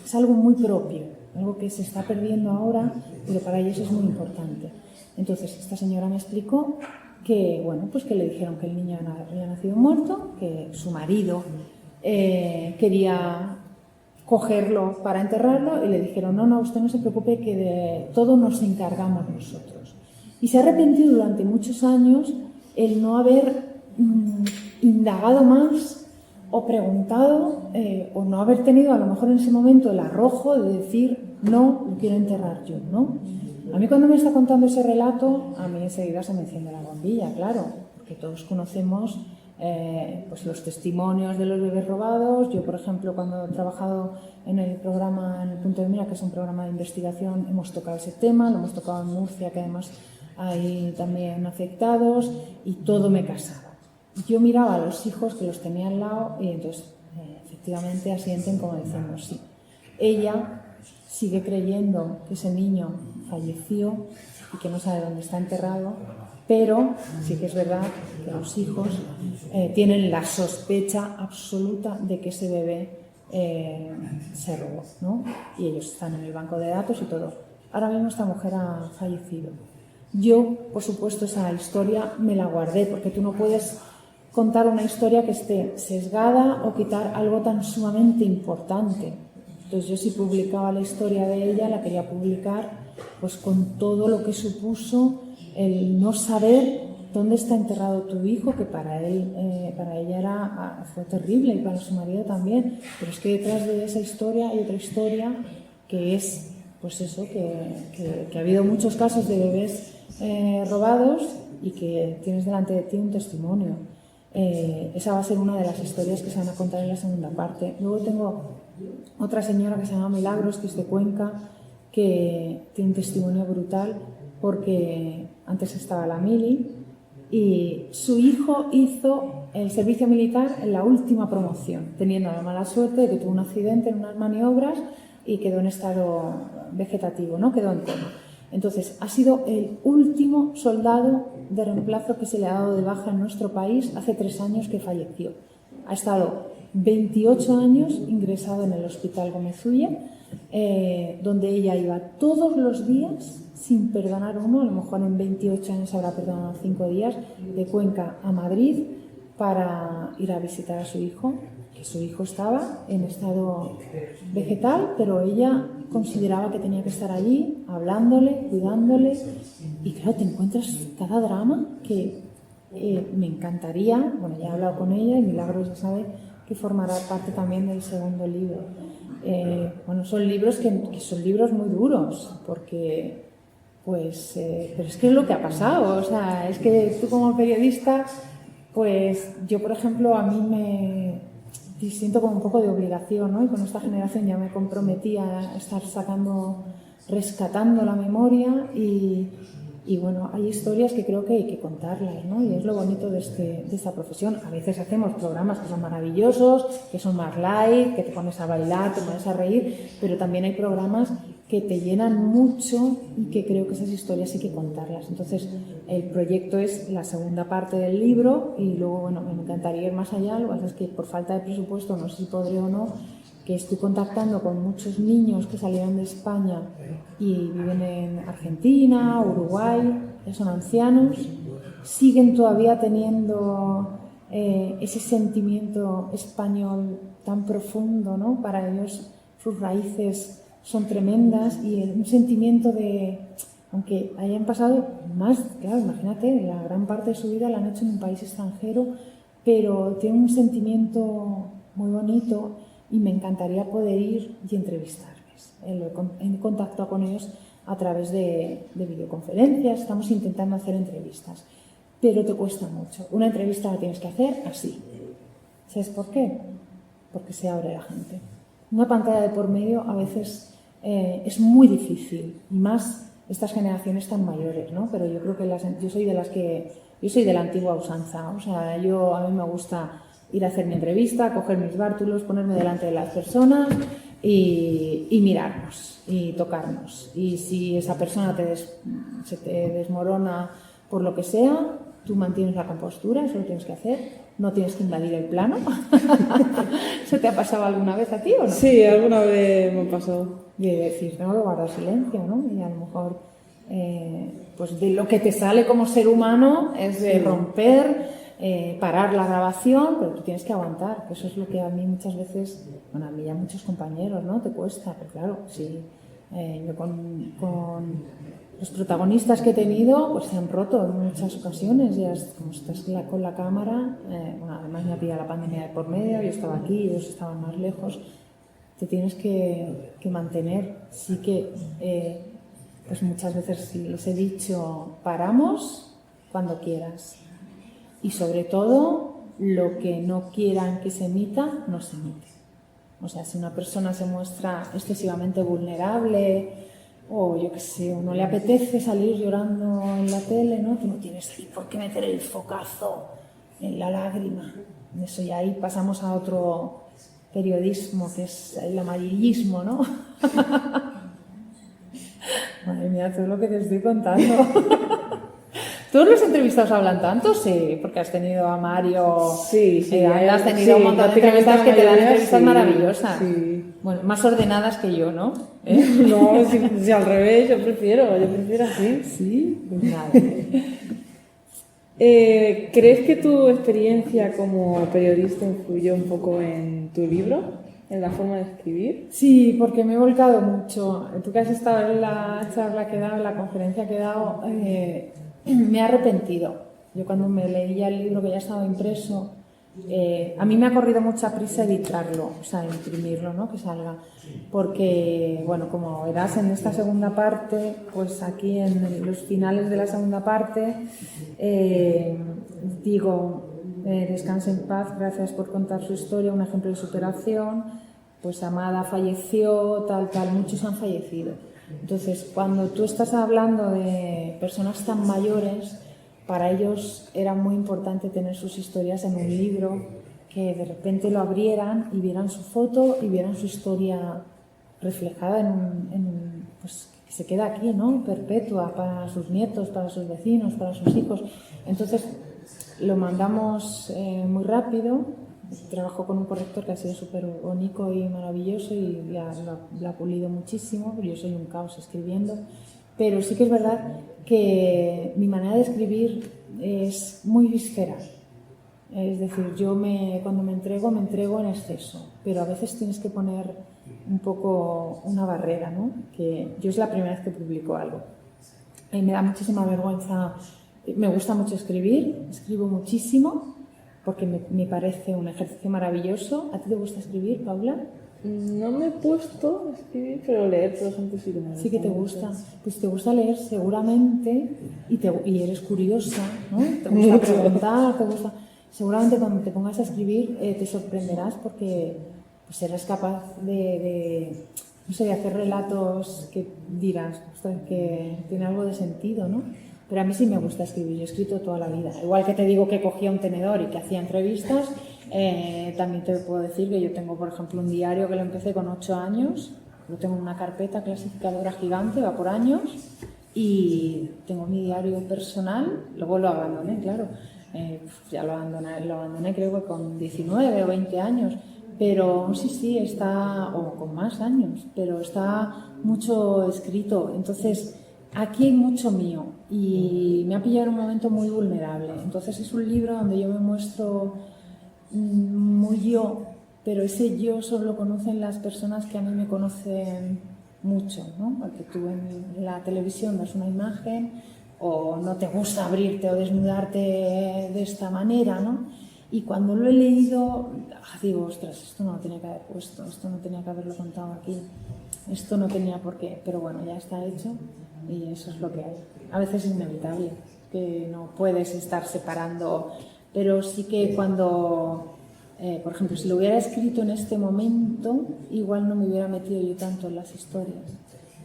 Es algo muy propio, algo que se está perdiendo ahora, pero para ellos es muy importante. Entonces, esta señora me explicó que, bueno, pues que le dijeron que el niño había nacido muerto, que su marido quería cogerlo para enterrarlo y le dijeron, no, usted no se preocupe, que de todo nos encargamos nosotros. Y se ha arrepentido durante muchos años el no haber indagado más o preguntado o no haber tenido a lo mejor en ese momento el arrojo de decir, no, lo quiero enterrar yo, ¿no? A mí cuando me está contando ese relato, a mí enseguida se me enciende la bombilla, claro, porque todos conocemos pues los testimonios de los bebés robados. Yo, por ejemplo, cuando he trabajado en el programa, en el Punto de Mira, que es un programa de investigación, hemos tocado ese tema, lo hemos tocado en Murcia, que además hay también afectados, y todo me casaba. Yo miraba a los hijos que los tenía al lado y entonces efectivamente asienten como diciendo sí. Ella sigue creyendo que ese niño falleció y que no sabe dónde está enterrado, pero sí que es verdad que los hijos tienen la sospecha absoluta de que ese bebé se robó, ¿no? Y ellos están en el banco de datos y todo. Ahora mismo esta mujer ha fallecido. Yo, por supuesto, esa historia me la guardé, porque tú no puedes contar una historia que esté sesgada o quitar algo tan sumamente importante. Entonces yo, si publicaba la historia de ella, la quería publicar pues con todo lo que supuso el no saber dónde está enterrado tu hijo, que para ella fue terrible y para su marido también. Pero es que detrás de esa historia hay otra historia que es, pues eso, que ha habido muchos casos de bebés robados y que tienes delante de ti un testimonio. Esa va a ser una de las historias que se van a contar en la segunda parte. Luego tengo otra señora que se llama Milagros, que es de Cuenca, que tiene un testimonio brutal, porque antes estaba la mili y su hijo hizo el servicio militar en la última promoción, teniendo la mala suerte de que tuvo un accidente en unas maniobras y quedó en estado vegetativo, ¿no? Quedó en coma. Entonces, ha sido el último soldado de reemplazo que se le ha dado de baja en nuestro país hace 3 años que falleció. Ha estado 28 años ingresado en el Hospital Gómez Ulla, donde ella iba todos los días sin perdonar uno, a lo mejor en 28 años habrá perdonado 5 días, de Cuenca a Madrid para ir a visitar a su hijo, que su hijo estaba en estado vegetal, pero ella consideraba que tenía que estar allí, hablándole, cuidándole, y claro, te encuentras cada drama que me encantaría, bueno, ya he hablado con ella y Milagros ya sabe que formará parte también del segundo libro. Bueno, son libros que son libros muy duros, porque, pues, pero es que es lo que ha pasado, o sea, es que tú como periodista, pues yo, por ejemplo, a mí me siento como un poco de obligación, ¿no? Y con esta generación ya me comprometí a estar rescatando la memoria y bueno, hay historias que creo que hay que contarlas, ¿no? Y es lo bonito de esta profesión. A veces hacemos programas que son maravillosos, que son más light, que te pones a bailar, te pones a reír, pero también hay programas que te llenan mucho y que creo que esas historias hay que contarlas. Entonces, el proyecto es la segunda parte del libro y luego, bueno, me encantaría ir más allá. Lo que pasa es que por falta de presupuesto, no sé si podré o no, que estoy contactando con muchos niños que salieron de España y viven en Argentina, Uruguay, ya son ancianos, siguen todavía teniendo ese sentimiento español tan profundo, ¿no? Para ellos sus raíces son tremendas y un sentimiento de, aunque hayan pasado más, claro, imagínate, la gran parte de su vida la han hecho en un país extranjero, pero tienen un sentimiento muy bonito y me encantaría poder ir y entrevistarles. He contactado con ellos a través de videoconferencias, estamos intentando hacer entrevistas, pero te cuesta mucho. Una entrevista la tienes que hacer así. ¿Sabes por qué? Porque se abre la gente. Una pantalla de por medio a veces es muy difícil, y más estas generaciones tan mayores, ¿no? Pero yo creo que yo soy de la antigua usanza, o sea, a mí me gusta ir a hacer mi entrevista, coger mis bártulos, ponerme delante de las personas y mirarnos y tocarnos. Y si esa persona se te desmorona por lo que sea, tú mantienes la compostura, eso lo tienes que hacer, no tienes que invadir el plano. ¿Se te ha pasado alguna vez a ti o no? Sí, alguna vez me pasó. De decir, tengo que guardar silencio, ¿no? Y a lo mejor, pues de lo que te sale como ser humano es de romper, parar la grabación, pero tú tienes que aguantar, que eso es lo que a mí muchas veces, bueno, a mí y a muchos compañeros, ¿no? Te cuesta, pero claro, sí, yo con los protagonistas que he tenido, pues se han roto en muchas ocasiones, ya como estás con la cámara, bueno, además me ha pillado la pandemia de por medio, yo estaba aquí, ellos estaban más lejos, te tienes que mantener, sí que, pues muchas veces les he dicho, paramos cuando quieras. Y sobre todo, lo que no quieran que se emita, no se emite. O sea, si una persona se muestra excesivamente vulnerable o yo qué sé, o no le apetece salir llorando en la tele, ¿no? Tú no tienes ahí por qué meter el focazo en la lágrima. Eso ya ahí pasamos a otro periodismo, que es el amarillismo, ¿no? Madre mía, todo lo que te estoy contando. ¿Todos los entrevistados hablan tanto? Sí, porque has tenido a Mario, has tenido un montón de entrevistas que te dan entrevistas maravillosas. Sí. Bueno, más ordenadas que yo, ¿no? No, si al revés, yo prefiero así. Sí, pues nada. ¿Crees que tu experiencia como periodista influyó un poco en tu libro, en la forma de escribir? Sí, porque me he volcado mucho. Tú que has estado en la charla que he dado, en la conferencia que he dado, me he arrepentido. Yo cuando me leía el libro que ya estaba impreso, a mí me ha corrido mucha prisa editarlo, o sea, imprimirlo, ¿no? Que salga. Porque, bueno, como verás en esta segunda parte, pues aquí en los finales de la segunda parte, digo, descanse en paz, gracias por contar su historia, un ejemplo de superación, pues Amada falleció, tal, muchos han fallecido. Entonces, cuando tú estás hablando de personas tan mayores, para ellos era muy importante tener sus historias en un libro, que de repente lo abrieran y vieran su foto y vieran su historia reflejada pues que se queda aquí, ¿no? Perpetua para sus nietos, para sus vecinos, para sus hijos. Entonces, lo mandamos muy rápido, trabajo con un corrector que ha sido súper bonito y maravilloso y lo ha pulido muchísimo, yo soy un caos escribiendo, pero sí que es verdad que mi manera de escribir es muy visceral. Es decir, cuando me entrego en exceso, pero a veces tienes que poner un poco una barrera, ¿no? Que yo es la primera vez que publico algo. Me da muchísima vergüenza, me gusta mucho escribir, escribo muchísimo, porque me parece un ejercicio maravilloso. ¿A ti te gusta escribir, Paula? No me he puesto a escribir, pero leer, por ejemplo, sí que me gusta. Sí que te gusta. Pues te gusta leer seguramente y eres curiosa, ¿no? Te gusta preguntar, te gusta... Seguramente cuando te pongas a escribir te sorprenderás porque pues, serás capaz de hacer relatos que dirás, ostras, que tiene algo de sentido, ¿no? Pero a mí sí me gusta escribir, yo he escrito toda la vida. Igual que te digo que cogía un tenedor y que hacía entrevistas, también te puedo decir que yo tengo, por ejemplo, un diario que lo empecé con 8 años, lo tengo en una carpeta clasificadora gigante, va por años, y tengo mi diario personal, luego lo abandoné, claro. Ya lo abandoné creo que con 19 o 20 años, pero sí, está, o con más años, pero está mucho escrito. Entonces, aquí hay mucho mío y me ha pillado en un momento muy vulnerable. Entonces, es un libro donde yo me muestro muy yo, pero ese yo solo lo conocen las personas que a mí me conocen mucho, ¿no? Porque tú en la televisión das una imagen o no te gusta abrirte o desnudarte de esta manera, ¿no? Y cuando lo he leído, digo, ostras, esto no lo tenía que haber puesto, esto no tenía que haberlo contado aquí, esto no tenía por qué, pero bueno, ya está hecho y eso es lo que hay. A veces es inevitable, que no puedes estar separando, pero sí que cuando, por ejemplo, si lo hubiera escrito en este momento, igual no me hubiera metido yo tanto en las historias.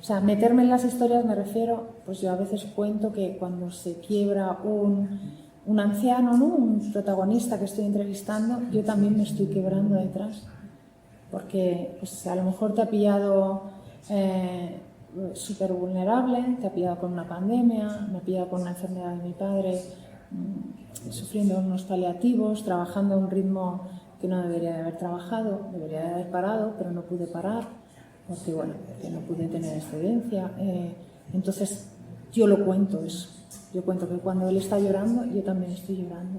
O sea, meterme en las historias me refiero, pues yo a veces cuento que cuando se quiebra un anciano, ¿no? Un protagonista que estoy entrevistando, yo también me estoy quebrando detrás. Porque pues, a lo mejor te ha pillado súper vulnerable, te ha pillado con una pandemia, me ha pillado con una enfermedad de mi padre, sufriendo unos paliativos, trabajando a un ritmo que no debería de haber trabajado, debería de haber parado, pero no pude parar. Porque bueno, que no pude tener excedencia. Entonces yo lo cuento eso. Yo cuento que cuando él está llorando, yo también estoy llorando.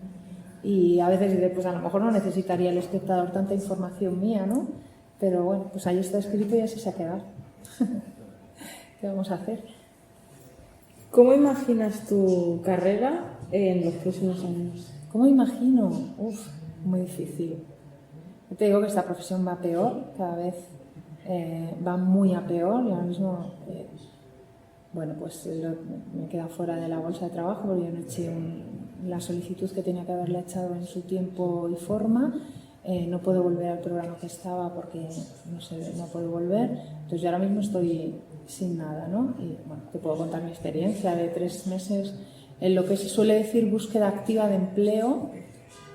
Y a veces diré, pues a lo mejor no necesitaría el espectador tanta información mía, ¿no? Pero bueno, pues ahí está escrito y así se ha quedado. ¿Qué vamos a hacer? ¿Cómo imaginas tu carrera en los próximos años? ¿Cómo imagino? Muy difícil. Yo te digo que esta profesión va peor, cada vez va muy a peor y ahora mismo, bueno, pues me he quedado fuera de la bolsa de trabajo porque yo no eché la solicitud que tenía que haberle echado en su tiempo y forma. No puedo volver al programa que estaba porque no puedo volver. Entonces yo ahora mismo estoy sin nada, ¿no? Y bueno, te puedo contar mi experiencia de 3 meses en lo que se suele decir búsqueda activa de empleo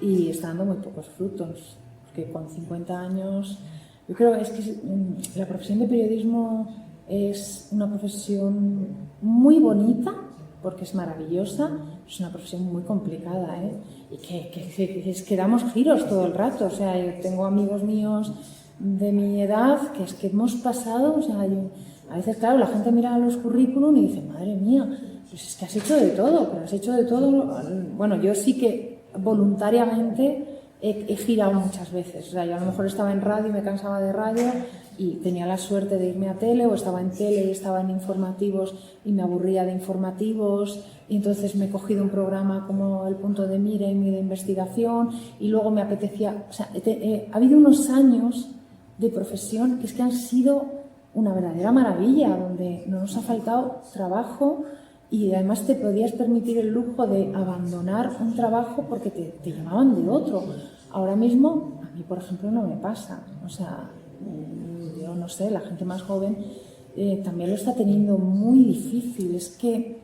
y está dando muy pocos frutos. Porque con 50 años... Yo creo que es que la profesión de periodismo es una profesión muy bonita, porque es maravillosa, es una profesión muy complicada, y que damos giros todo el rato. O sea, yo tengo amigos míos de mi edad que es que hemos pasado, o sea, a veces, claro, la gente mira los currículum y dice, madre mía, pues es que has hecho de todo, pero has hecho de todo. Bueno, yo sí que voluntariamente he girado muchas veces. O sea, yo a lo mejor estaba en radio y me cansaba de radio y tenía la suerte de irme a tele, o estaba en tele y estaba en informativos y me aburría de informativos, y entonces me he cogido un programa como El Punto de Mira y de investigación, y luego me apetecía... O sea, ha habido unos años de profesión que es que han sido una verdadera maravilla, donde no nos ha faltado trabajo y además te podías permitir el lujo de abandonar un trabajo porque te llamaban de otro. Ahora mismo, a mí, por ejemplo, no me pasa. O sea, yo no sé, la gente más joven también lo está teniendo muy difícil. Es que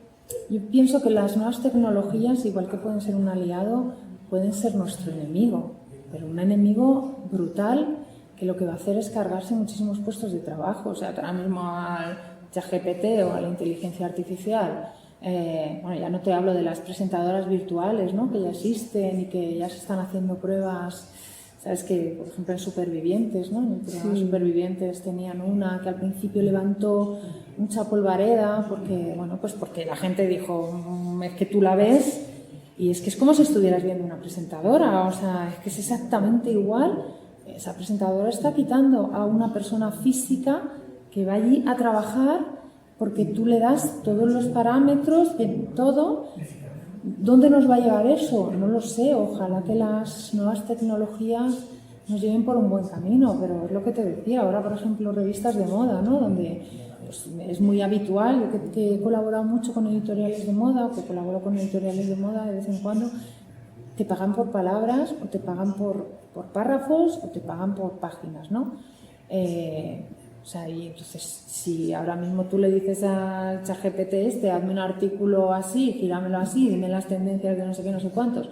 yo pienso que las nuevas tecnologías, igual que pueden ser un aliado, pueden ser nuestro enemigo, pero un enemigo brutal que lo que va a hacer es cargarse muchísimos puestos de trabajo. O sea, ahora mismo al ChatGPT o a la inteligencia artificial, bueno, ya no te hablo de las presentadoras virtuales, ¿no?, que ya existen y que ya se están haciendo pruebas Sabes que, por ejemplo, en Supervivientes, ¿no? En el programa Supervivientes tenían una que al principio levantó mucha polvareda porque, bueno, pues porque la gente dijo, es que tú la ves y es que es como si estuvieras viendo una presentadora, o sea, es que es exactamente igual. Esa presentadora está quitando a una persona física que va allí a trabajar porque tú le das todos los parámetros, todo. ¿Dónde nos va a llevar eso? No lo sé, ojalá que las nuevas tecnologías nos lleven por un buen camino, pero es lo que te decía, ahora por ejemplo revistas de moda, ¿no? Donde pues, es muy habitual, yo que he colaborado mucho con editoriales de moda, o que colaboro con editoriales de moda de vez en cuando, te pagan por palabras, o te pagan por párrafos, o te pagan por páginas, ¿no? O sea, y entonces, si ahora mismo tú le dices a ChatGPT hazme un artículo así, gíramelo así, dime las tendencias de no sé qué, no sé cuántos,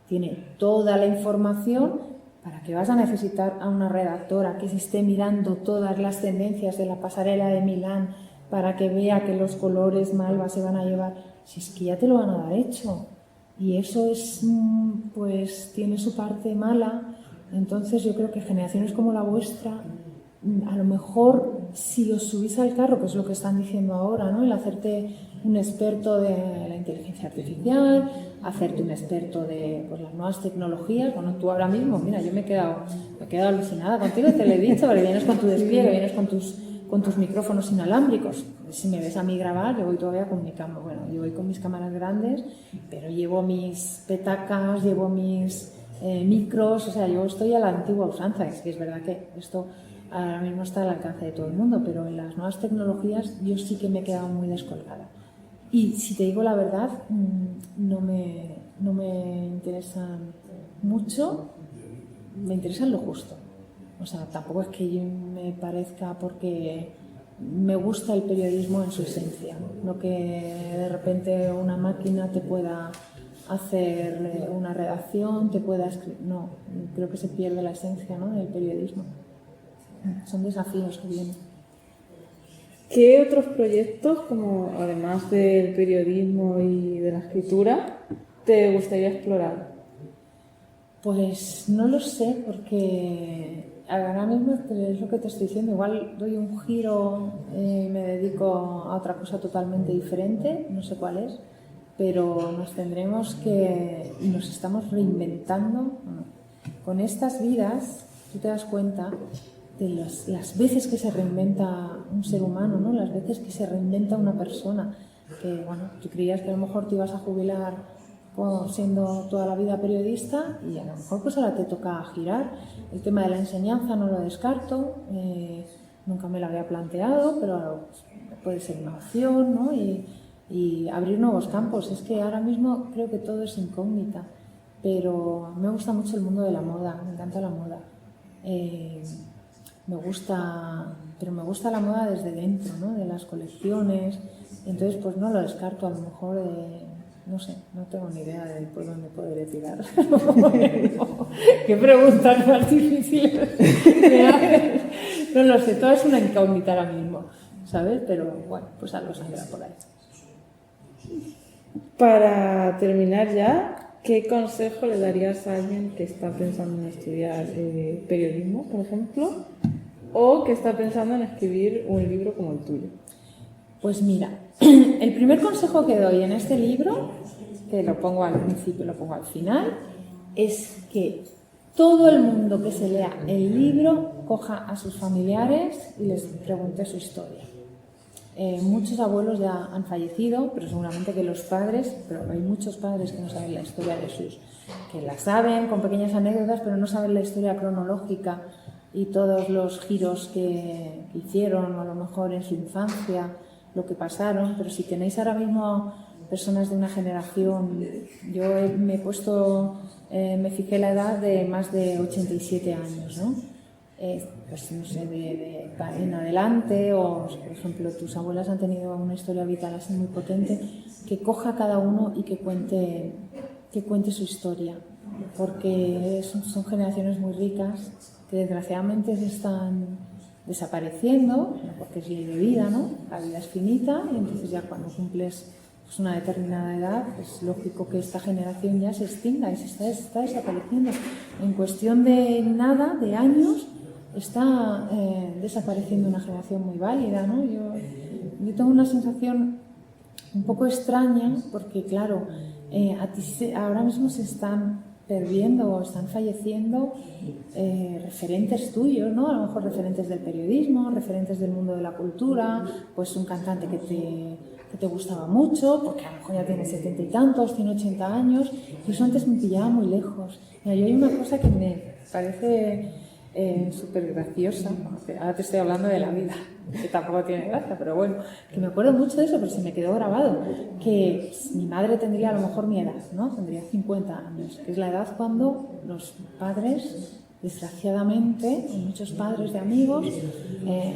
tiene toda la información. ¿Para qué vas a necesitar a una redactora que se esté mirando todas las tendencias de la pasarela de Milán para que vea que los colores malva se van a llevar? Si es que ya te lo van a dar hecho. Y eso es, pues, tiene su parte mala. Entonces yo creo que generaciones como la vuestra, a lo mejor si os subís al carro, que es lo que están diciendo ahora, ¿no? El hacerte un experto de la inteligencia artificial, hacerte un experto de pues, las nuevas tecnologías. Bueno, tú ahora mismo, mira, yo me he quedado alucinada contigo, te lo he dicho, porque vienes con tu despliegue, vienes con tus micrófonos inalámbricos. Si me ves a mí grabar, yo voy todavía con mi cámara, bueno, yo voy con mis cámaras grandes, pero llevo mis petacas, llevo mis micros, o sea, yo estoy a la antigua usanza. Es que es verdad que esto ahora mismo está al alcance de todo el mundo, pero en las nuevas tecnologías yo sí que me he quedado muy descolgada. Y si te digo la verdad, no me interesan mucho, me interesan lo justo. O sea, tampoco es que yo me parezca, porque me gusta el periodismo en su esencia, no que de repente una máquina te pueda hacer una redacción, te pueda escribir. No, creo que se pierde la esencia, ¿no?, del periodismo. Son desafíos que vienen. ¿Qué otros proyectos, como además del periodismo y de la escritura, te gustaría explorar? Pues no lo sé, porque ahora mismo es lo que te estoy diciendo. Igual doy un giro, me dedico a otra cosa totalmente diferente, no sé cuál es, pero nos tendremos que, y nos estamos reinventando. Con estas vidas, tú te das cuenta de las veces que se reinventa un ser humano, ¿no? Las veces que se reinventa una persona. Que, bueno, tú creías que a lo mejor te ibas a jubilar siendo toda la vida periodista y a lo mejor pues ahora te toca girar. El tema de la enseñanza no lo descarto, nunca me lo había planteado, pero pues, puede ser una opción, ¿no? Y abrir nuevos campos. Es que ahora mismo creo que todo es incógnita, pero me gusta mucho el mundo de la moda, me encanta la moda. Me gusta la moda desde dentro, ¿no?, de las colecciones. Entonces, pues no lo descarto, a lo mejor, no sé, no tengo ni idea de por dónde podré tirar. Qué preguntas más difíciles me haces. No lo sé, todo es una incógnita ahora mismo, ¿sabes? Pero bueno, pues algo saldrá por ahí. Para terminar ya, ¿qué consejo le darías a alguien que está pensando en estudiar periodismo, por ejemplo, o que está pensando en escribir un libro como el tuyo? Pues mira, el primer consejo que doy en este libro, que lo pongo al principio y lo pongo al final, es que todo el mundo que se lea el libro coja a sus familiares y les pregunte su historia. Muchos abuelos ya han fallecido, pero seguramente que los padres, pero hay muchos padres que no saben la historia de que la saben con pequeñas anécdotas, pero no saben la historia cronológica y todos los giros que hicieron, o a lo mejor en su infancia, lo que pasaron. Pero si tenéis ahora mismo personas de una generación, yo me fijé la edad de más de 87 años, ¿no? Pues no sé, en adelante, o por ejemplo tus abuelas han tenido una historia vital así muy potente, que coja cada uno y que cuente su historia, porque son generaciones muy ricas que desgraciadamente se están desapareciendo, porque es ley de vida, ¿no? La vida es finita y entonces ya cuando cumples pues una determinada edad, es lógico que esta generación ya se extinga y se está desapareciendo. En cuestión de nada, de años, está desapareciendo una generación muy válida, ¿no? Yo tengo una sensación un poco extraña porque, claro, ahora mismo se están perdiendo o están falleciendo referentes tuyos, ¿no? A lo mejor referentes del periodismo, referentes del mundo de la cultura, pues un cantante que te gustaba mucho, porque a lo mejor ya tiene 70 y tantos, tiene 80 años, y eso antes me pillaba muy lejos. Mira, yo hay una cosa que me parece súper graciosa, ahora te estoy hablando de la vida, que tampoco tiene gracia, pero bueno, que me acuerdo mucho de eso, pero se me quedó grabado, que mi madre tendría a lo mejor mi edad, ¿no? Tendría 50 años, que es la edad cuando los padres, desgraciadamente, muchos padres de amigos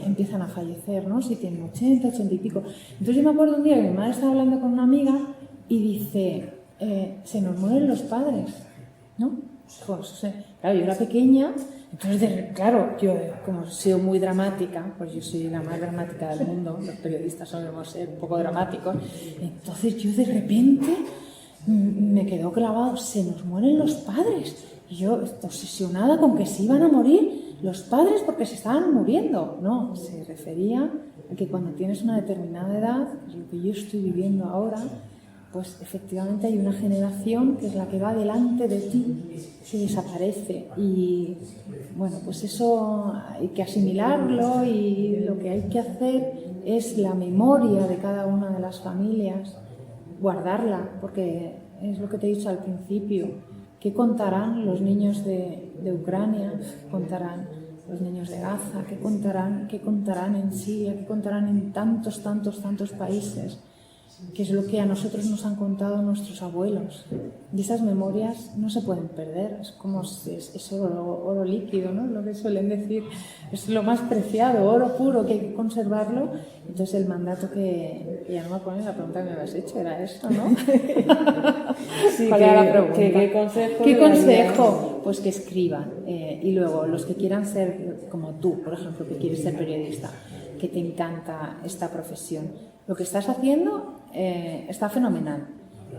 empiezan a fallecer, ¿no? Si tienen 80, 80 y pico. Entonces yo me acuerdo un día que mi madre estaba hablando con una amiga y dice, se nos mueren los padres, ¿no? Pues, claro, yo era pequeña. Entonces, claro, yo como he sido muy dramática, pues yo soy la más dramática del mundo, los periodistas solemos ser un poco dramáticos, entonces yo de repente me quedó clavado, se nos mueren los padres, y yo obsesionada con que se iban a morir los padres porque se estaban muriendo. No, se refería a que cuando tienes una determinada edad, que es lo que yo estoy viviendo ahora, pues efectivamente hay una generación que es la que va delante de ti, que desaparece. Y bueno, pues eso hay que asimilarlo y lo que hay que hacer es la memoria de cada una de las familias, guardarla, porque es lo que te he dicho al principio. ¿Qué contarán los niños de Ucrania? ¿Qué contarán los niños de Gaza? ¿Qué contarán en Siria? ¿Qué contarán en tantos países? Que es lo que a nosotros nos han contado nuestros abuelos. Y esas memorias no se pueden perder, es como es oro líquido, ¿no? Lo que suelen decir, es lo más preciado, oro puro, que hay que conservarlo. Entonces el mandato que ya no me acuerdo, la pregunta que me habías hecho era eso, ¿no? Sí, ¿cuál era la pregunta? ¿Qué consejo? Pues que escriban. Y luego, los que quieran ser como tú, por ejemplo, que quieres ser periodista, que te encanta esta profesión, lo que estás haciendo está fenomenal.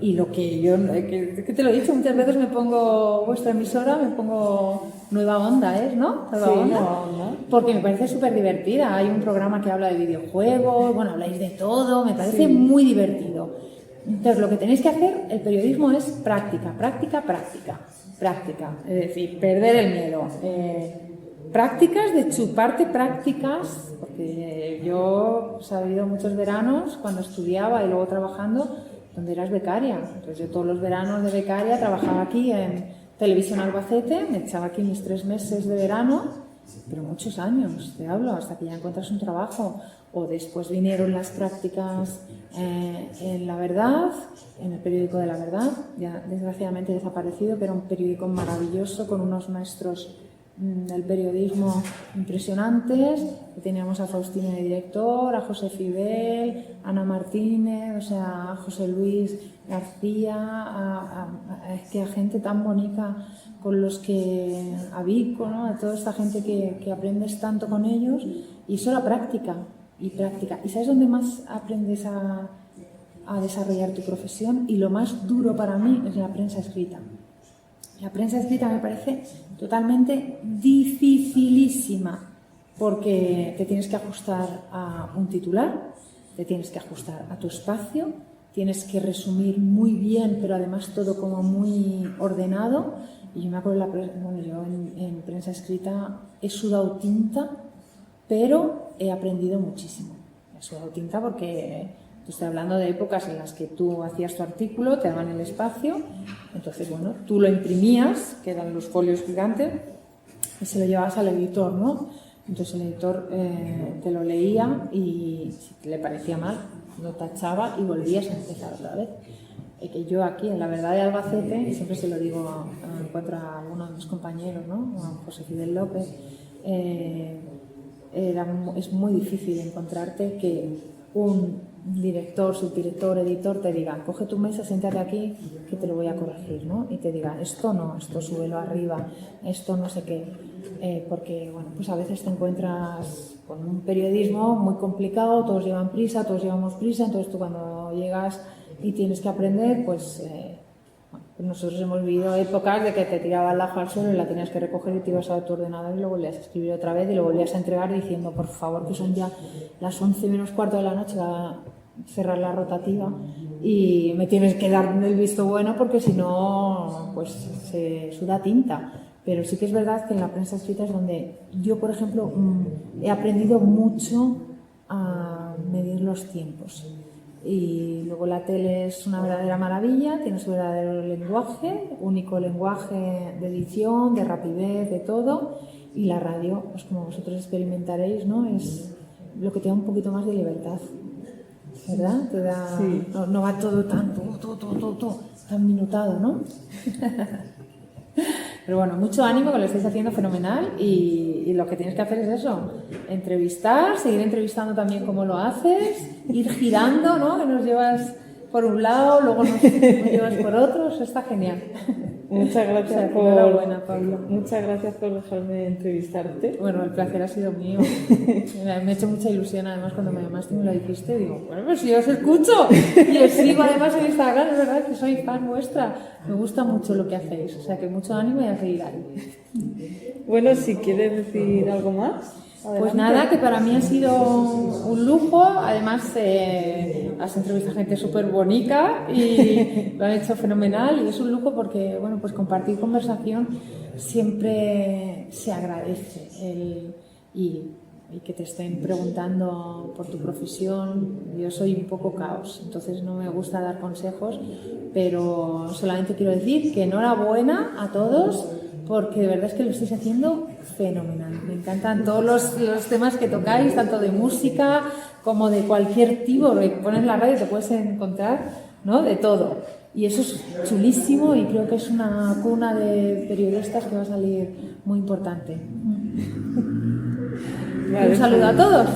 Y lo que yo, que te lo he dicho muchas veces, me pongo vuestra emisora, me pongo Nueva Onda, ¿no? Nueva Onda. Porque me parece súper divertida. Hay un programa que habla de videojuegos, bueno, habláis de todo, me parece muy divertido. Entonces, lo que tenéis que hacer, el periodismo es práctica. Es decir, perder el miedo. Prácticas, de chuparte prácticas, porque yo he sabido muchos veranos cuando estudiaba y luego trabajando, donde eras becaria. Entonces yo todos los veranos de becaria trabajaba aquí en Televisión Albacete, me echaba aquí mis 3 meses de verano, pero muchos años, te hablo, hasta que ya encuentras un trabajo. O después vinieron las prácticas en La Verdad, en el periódico de La Verdad, ya desgraciadamente desaparecido, pero un periódico maravilloso con unos maestros del periodismo impresionantes. Teníamos a Faustino de director, a José Fidel, a Ana Martínez, o sea, a José Luis García, a gente tan bonita con los que, a Vico, ¿no? A toda esta gente que aprendes tanto con ellos, y eso era práctica. ¿Y sabes dónde más aprendes a desarrollar tu profesión? Y lo más duro para mí es la prensa escrita. La prensa escrita me parece totalmente dificilísima, porque te tienes que ajustar a un titular, te tienes que ajustar a tu espacio, tienes que resumir muy bien, pero además todo como muy ordenado. Y yo me acuerdo, yo en prensa escrita he sudado tinta, pero he aprendido muchísimo. He sudado tinta porque estoy hablando de épocas en las que tú hacías tu artículo, te daban el espacio, entonces, bueno, tú lo imprimías, que eran los folios gigantes, y se lo llevabas al editor, ¿no? Entonces el editor te lo leía y si le parecía mal, lo tachaba y volvías a empezar otra vez. Que yo aquí, en La Verdad de Albacete, siempre se lo digo, encuentro a alguno de mis compañeros, ¿no? A José Fidel López, es muy difícil encontrarte que un director, subdirector, editor te diga, coge tu mesa, siéntate aquí, que te lo voy a corregir, ¿no? Y te diga, esto no, esto súbelo arriba, esto no sé qué. Porque, bueno, pues a veces te encuentras con un periodismo muy complicado, todos llevan prisa, todos llevamos prisa, entonces tú cuando llegas y tienes que aprender, pues nosotros hemos vivido épocas de que te tirabas la hoja al suelo y la tenías que recoger y te ibas a tu ordenador y lo volvías a escribir otra vez y lo volvías a entregar diciendo, por favor, que son ya las 11 menos cuarto de la noche, va a cerrar la rotativa y me tienes que dar el visto bueno porque si no, pues se suda tinta. Pero sí que es verdad que en la prensa escrita es donde yo, por ejemplo, he aprendido mucho a medir los tiempos. Y luego la tele es una verdadera maravilla, tiene su verdadero lenguaje, único lenguaje de edición, de rapidez, de todo. Y la radio, pues como vosotros experimentaréis, ¿no? Es lo que te da un poquito más de libertad, ¿verdad? Te da, Sí. no va todo tan minutado, ¿no? Pero bueno, mucho ánimo, que lo estáis haciendo fenomenal y lo que tienes que hacer es eso, entrevistar, seguir entrevistando también como lo haces, ir girando, ¿no? Que nos llevas por un lado, luego nos llevas por otro, eso está genial. Muchas gracias enhorabuena, Pablo. Muchas gracias por dejarme entrevistarte. Bueno, el placer ha sido mío. Me ha hecho mucha ilusión, además, cuando me llamaste y me lo dijiste, digo, bueno, pues si yo os escucho y os sigo además en Instagram, es verdad que soy fan vuestra. Me gusta mucho lo que hacéis, o sea que mucho ánimo y a seguir ahí. Bueno, si quieres decir algo más. Adelante. Pues nada, que para mí ha sido un lujo, además has entrevistado a gente súper bonita y lo han hecho fenomenal y es un lujo porque, bueno, pues compartir conversación siempre se agradece y que te estén preguntando por tu profesión. Yo soy un poco caos, entonces no me gusta dar consejos, pero solamente quiero decir que enhorabuena a todos porque de verdad es que lo estáis haciendo fenomenal. Me encantan todos los temas que tocáis, tanto de música como de cualquier tipo, que pones la radio y te puedes encontrar, ¿no? De todo. Y eso es chulísimo y creo que es una cuna de periodistas que va a salir muy importante. Vale, Un saludo a todos.